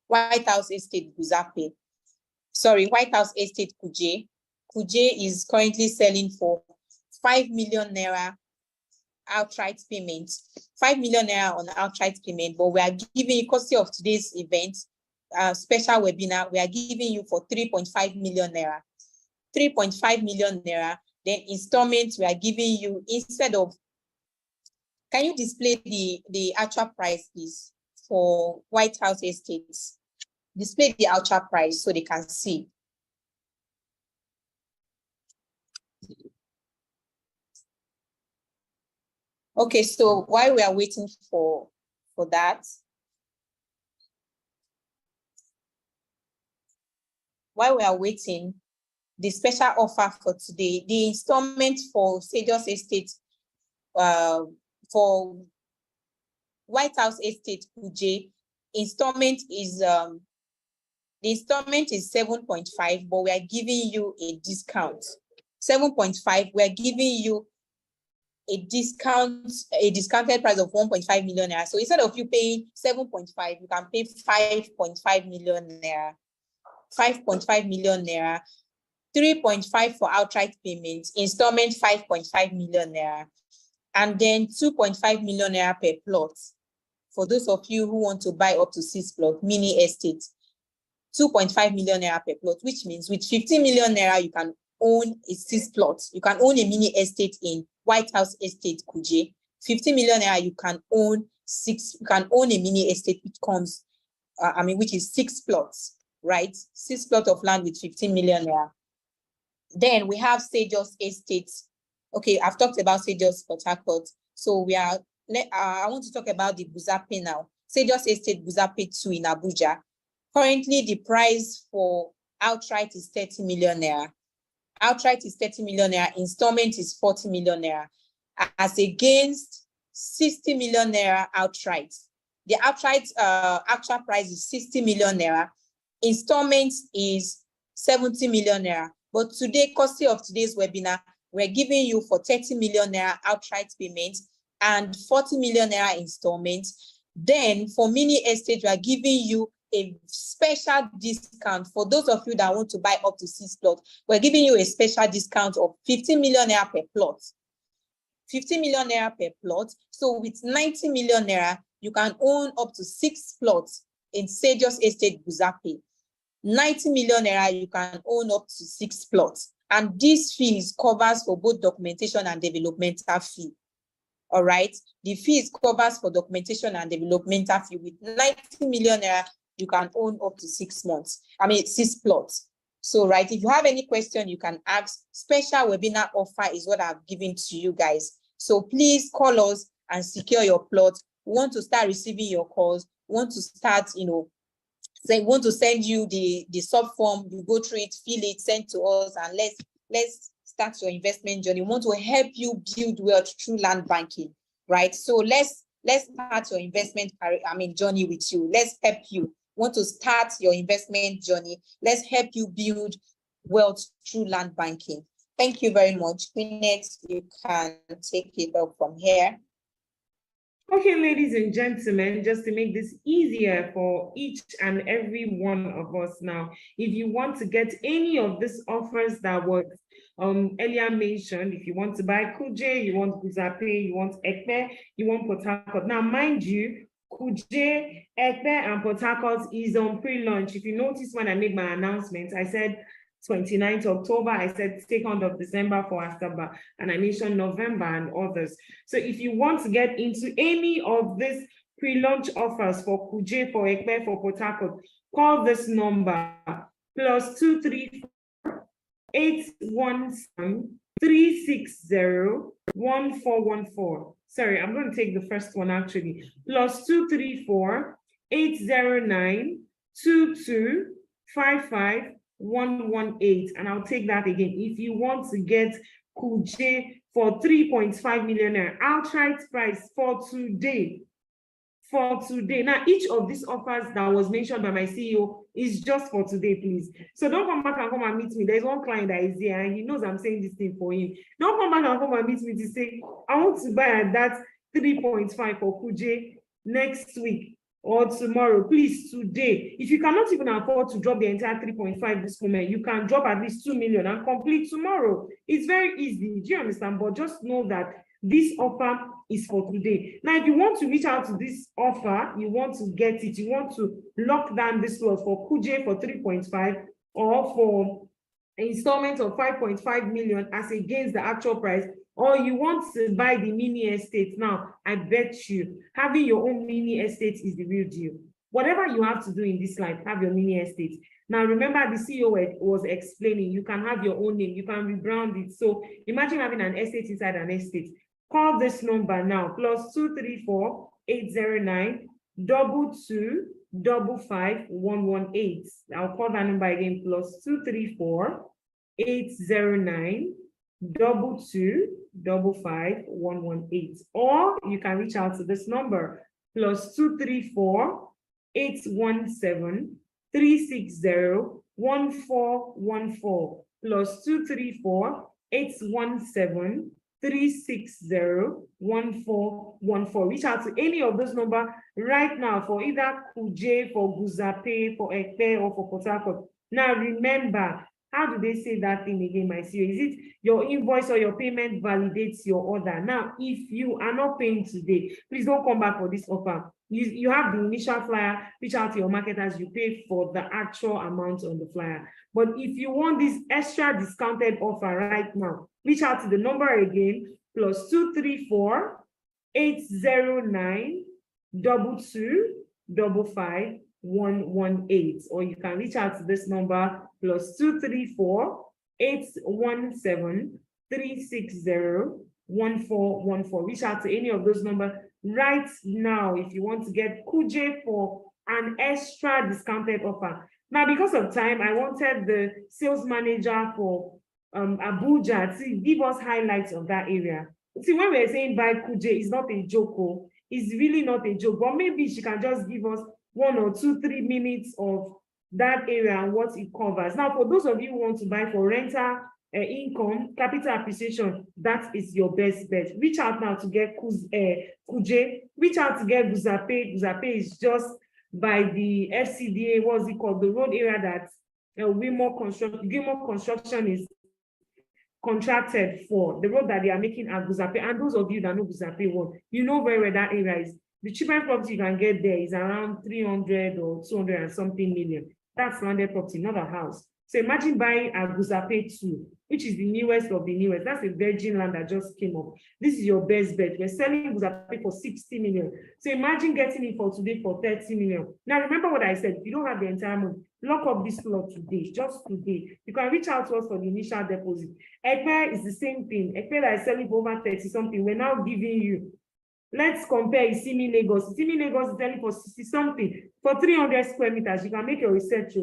White House Estate Guzape. Sorry, White House Estate Kuje. Kuje is currently selling for 5 million naira outright payment. 5 million naira on outright payment, but we are giving you, courtesy of today's event, special webinar, we are giving you for 3.5 million naira. 3.5 million naira. Then installments, we are giving you, instead of, can you display the actual price, please, for White House Estates? Display the actual price so they can see. Okay, so while we are waiting for that, while we are waiting, the special offer for today. The installment for Sejos Estate, for White House Estate Kuje, installment is the installment is 7.5, but we are giving you a discount. 7.5, we are giving you a discounted price of 1.5 million naira. So instead of you paying 7.5, you can pay 5.5 million naira. 5.5 million naira, 3.5 for outright payments, installment 5.5 million naira, and then 2.5 million naira per plot. For those of you who want to buy up to 6 plots, mini estate, 2.5 million naira per plot, which means with 15 million naira, you can own a 6 plots. You can own a mini estate in White House Estate Kuje. 15 million naira, you can own a mini estate which comes, which is 6 plots, right? 6 plots of land with 15 million naira. Then we have Sejos Estate. Okay, I've talked about Sejos Port Harcourt. So I want to talk about the Buzape now. Sejos Estate Buzape 2 in Abuja. Currently, the price for outright is 30 million naira. Outright is 30 million naira. Installment is 40 million naira. As against 60 million naira outright. The outright actual price is 60 million naira. Installment is 70 million naira. But today, courtesy of today's webinar, we're giving you for 30 million naira outright payment and 40 million naira installment. Then for mini estate, we are giving you a special discount for those of you that want to buy up to 6 plots. We're giving you a special discount of 15 million naira per plot. 15 million naira per plot. So with 90 million naira, you can own up to 6 plots in Sejos Estate Buzape. 90 million naira, you can own up to 6 plots. And this fees covers for both documentation and developmental fee. All right. The fees covers for documentation and developmental fee. With 90 million naira, you can own up to 6 months. 6 plots. So, right, if you have any question, you can ask. Special webinar offer is what I've given to you guys. So please call us and secure your plot. We want to start receiving your calls. We want to start, want to send you the sub form. You go through it, fill it, send to us, and let's start your investment journey. We want to help you build wealth through land banking, right? So let's start your investment journey with you. Let's help you. Want to start your investment journey? Let's help you build wealth through land banking. Thank you very much. Queenette, you can take it up from here. Okay, ladies and gentlemen, just to make this easier for each and every one of us now, if you want to get any of these offers that were earlier mentioned, if you want to buy Kuje, you want Buzape, you want Ekpe, you want Port Harcourt. Now, mind you, Kuje, Ekpe, and Port Harcourt is on pre-launch. If you notice when I made my announcement, I said 29th October, I said 2nd of December for Asaba, and I mentioned November and others. So if you want to get into any of these pre-launch offers for Kuje, for Ekpe, for Port Harcourt, call this number, +234 817 360 1414. Sorry, I'm going to take the first one actually. +234 809 2255 118, and I'll take that again. If you want to get Kuje for 3.5 million naira outright price for today. Now, each of these offers that was mentioned by my CEO is just for today, please. So don't come back and come and meet me. There's one client that is here and he knows I'm saying this thing for him. Don't come back and come and meet me to say, I want to buy at that 3.5 for Kuje next week or tomorrow. Please, today. If you cannot even afford to drop the entire 3.5 this moment, you can drop at least 2 million and complete tomorrow. It's very easy. Do you understand? But just know that this offer is for today. Now, if you want to reach out to this offer, you want to get it, you want to lock down this slot for Kuje for 3.5 or for installment of 5.5 million as against the actual price, or you want to buy the mini estate now, I bet you having your own mini estate is the real deal. Whatever you have to do in this life, have your mini estate. Now, remember the CEO was explaining, you can have your own name, you can rebrand it. So imagine having an estate inside an estate. Call this number now, +234 809 22 55 118. I'll call that number again, +234 809-2255-118. Or you can reach out to this number, +234-817-360-1414, +234-817-360-1414. Reach out to any of those numbers right now for either Kuje, for Guzape, for Ekpe, or for Port Harcourt. Now remember, how do they say that thing again, my CEO? Is it your invoice or your payment validates your order? Now, if you are not paying today, please don't come back for this offer. You have the initial flyer, reach out to your marketers, you pay for the actual amount on the flyer. But if you want this extra discounted offer right now, reach out to the number again, +234-809-2255-118. Or you can reach out to this number, +234-817-360-1414. Reach out to any of those numbers right now if you want to get Kuje for an extra discounted offer. Now, because of time, I wanted the sales manager for Abuja to give us highlights of that area. See, when we're saying buy Kuje, it's not a joke. It's really not a joke, but maybe she can just give us 1 or 2, 3 minutes of that area and what it covers. Now, for those of you who want to buy for rental income, capital appreciation, that is your best bet. Reach out now to get Kuje. Reach out to get Guzape. Guzape is just by the FCDA, what's it called? The road area that Gilmore Construction is contracted for, the road that they are making at Guzape. And those of you that know Guzape well, you know very well that area is. The cheapest property you can get there is around 300 or 200 and something million. That's landed property, not a house. So imagine buying a Guzape 2, which is the newest of the newest. That's a virgin land that just came up. This is your best bet. We're selling Guzape for 60 million. So imagine getting it for today for 30 million. Now, remember what I said. If you don't have the entire money, lock up this lot today, just today. You can reach out to us for the initial deposit. Ekpe is the same thing. Ekpe that is selling for over 30 something. We're now giving you. Let's compare Isimi Lagos. Isimi Lagos is selling for 60 something. For 300 square meters, you can make your research.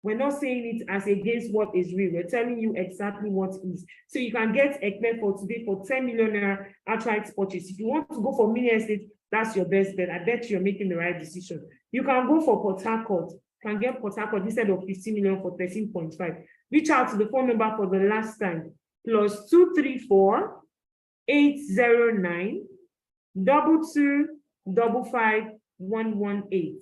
We're not saying it as against what is real. We're telling you exactly what is. So you can get Ekpe for today for 10 million naira outright purchase. If you want to go for mini estate, that's your best bet. I bet you're making the right decision. You can go for Port Harcourt. You can get Port Harcourt instead of 15 million for 13.5. Reach out to the phone number for the last time. +234-809-2255-118.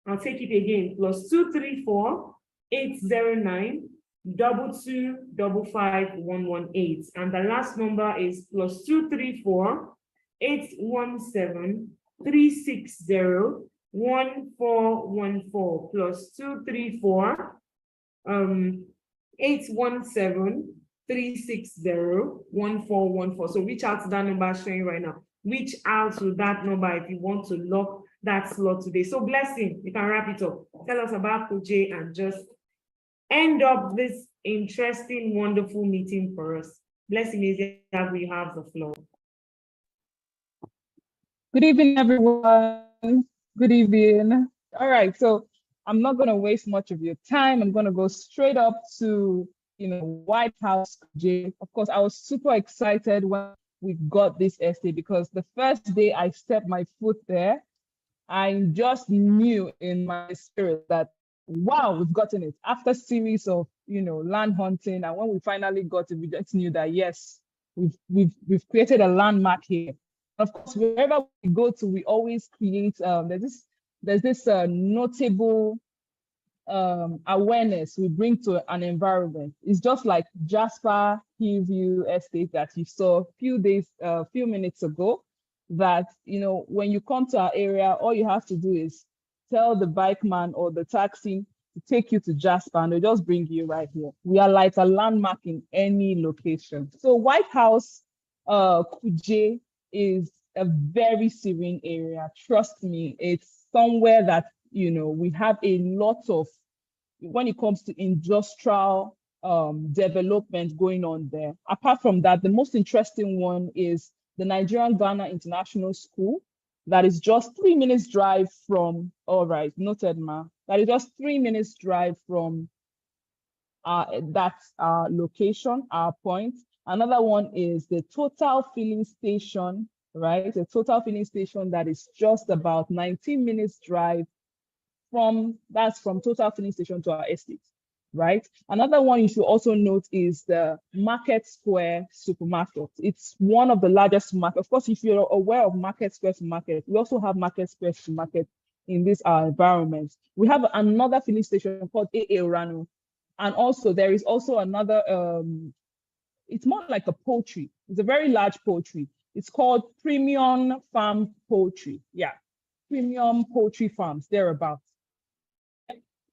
I'll take it again. +234-809-2255-118. And the last number is +234-817-360-1414. +234-817-360-1414. So reach out to that number showing right now. Reach out to that number if you want to lock that slot today. So Blessing, you can wrap it up. Tell us about Kuje and just end up this interesting, wonderful meeting for us. Blessing is that we have the floor. Good evening, everyone. Good evening. All right, so I'm not going to waste much of your time. I'm going to go straight up to, White House Kuje. Of course, I was super excited when we got this estate because the first day I stepped my foot there, I just knew in my spirit that, wow, we've gotten it. After a series of, land hunting, and when we finally got it, we just knew that, yes, we've created a landmark here. Of course, wherever we go to, we always create, there's this notable awareness we bring to an environment. It's just like Jasper Hillview Estate that you saw a few minutes ago, that, when you come to our area, all you have to do is tell the bike man or the taxi to take you to Jasper and they'll just bring you right here. We are like a landmark in any location. So White House Kuje is a very serene area. Trust me, it's somewhere that, we have a lot of, when it comes to industrial development going on there. Apart from that, the most interesting one is the Nigerian Ghana International School. That is just 3 minutes drive from, all right, noted, ma. That is just 3 minutes drive from That's our location, our point. Another one is the total filling station, right? A total filling station that is just about 19 minutes drive from total filling station to our estate, right? Another one you should also note is the Market Square supermarket. It's one of the largest supermarkets. Of course, if you're aware of Market Square supermarket, we also have Market Square supermarket in this environment. We have another filling station called A.A. Ranu. And also there is also another, it's more like a poultry. It's a very large poultry. It's called Premium Farm Poultry. Yeah, Premium Poultry Farms, thereabouts.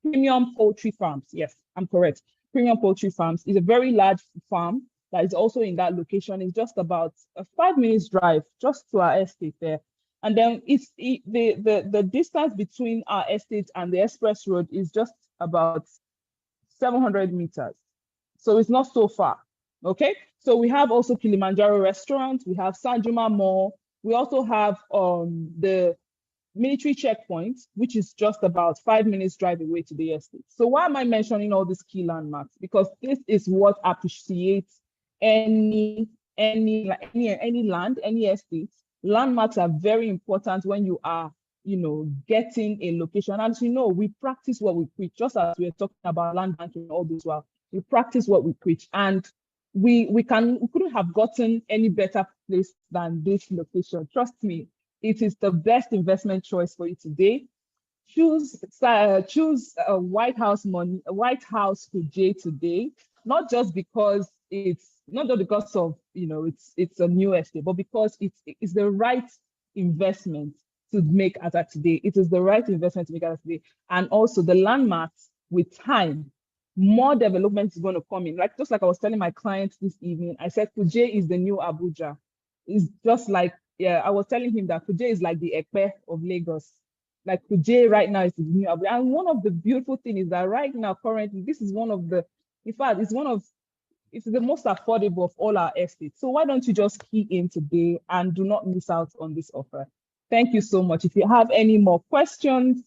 Premium Poultry Farms, yes, I'm correct. Premium Poultry Farms is a very large farm that is also in that location. It's just about a 5 minutes drive just to our estate there. And then the distance between our estate and the express road is just about 700 meters. So it's not so far, okay? So we have also Kilimanjaro restaurant, we have Sanjuma Mall, we also have the military checkpoint, which is just about 5 minutes drive away to the estate. So why am I mentioning all these key landmarks? Because this is what appreciates any land, any estate. Landmarks are very important when you are, getting a location. And we practice what we preach, just as we're talking about land banking all this while. We practice what we preach, and we couldn't have gotten any better place than this location. Trust me, it is the best investment choice for you today. Choose a White House Kuje today, not just because of it's a new estate, but because it's the right investment to make as at today. It is the right investment to make as at today, and also the landmarks with time. More development is going to come in. Just like I was telling my clients this evening, I said Kuje is the new Abuja. It's just like, I was telling him that Kuje is like the Ekpe of Lagos. Like Kuje right now is the new Abuja. And one of the beautiful things is that right now, currently, this is one of the, in fact, it's the most affordable of all our estates. So why don't you just key in today and do not miss out on this offer? Thank you so much. If you have any more questions,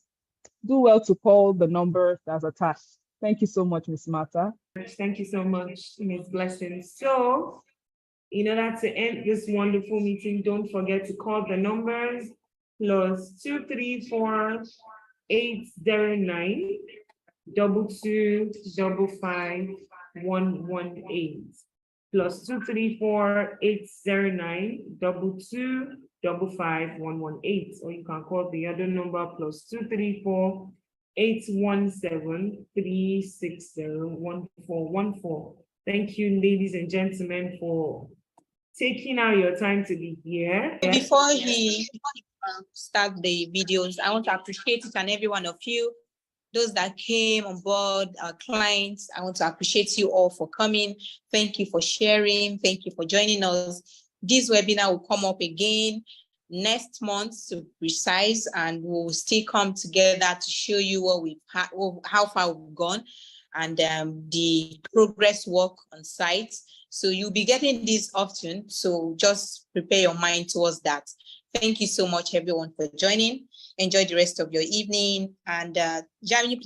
do well to call the number that's attached. Thank you so much, Ms. Martha. Thank you so much, Ms. Blessing. So, in order to end this wonderful meeting, don't forget to call the numbers +234 809 2255 118 +234 809 2255 118, or you can call the other number +234 817 360 1414. Thank you, ladies and gentlemen, for taking out your time to be here. Before he start the videos, I want to appreciate each and every one of you. Those that came on board, our clients, I want to appreciate you all for coming. Thank you for sharing. Thank you for joining us. This webinar will come up again next month, to be precise, and we'll still come together to show you what we've had, how far we've gone, and the progress work on site. So you'll be getting this often. So just prepare your mind towards that. Thank you so much, everyone, for joining. Enjoy the rest of your evening. And Jamie,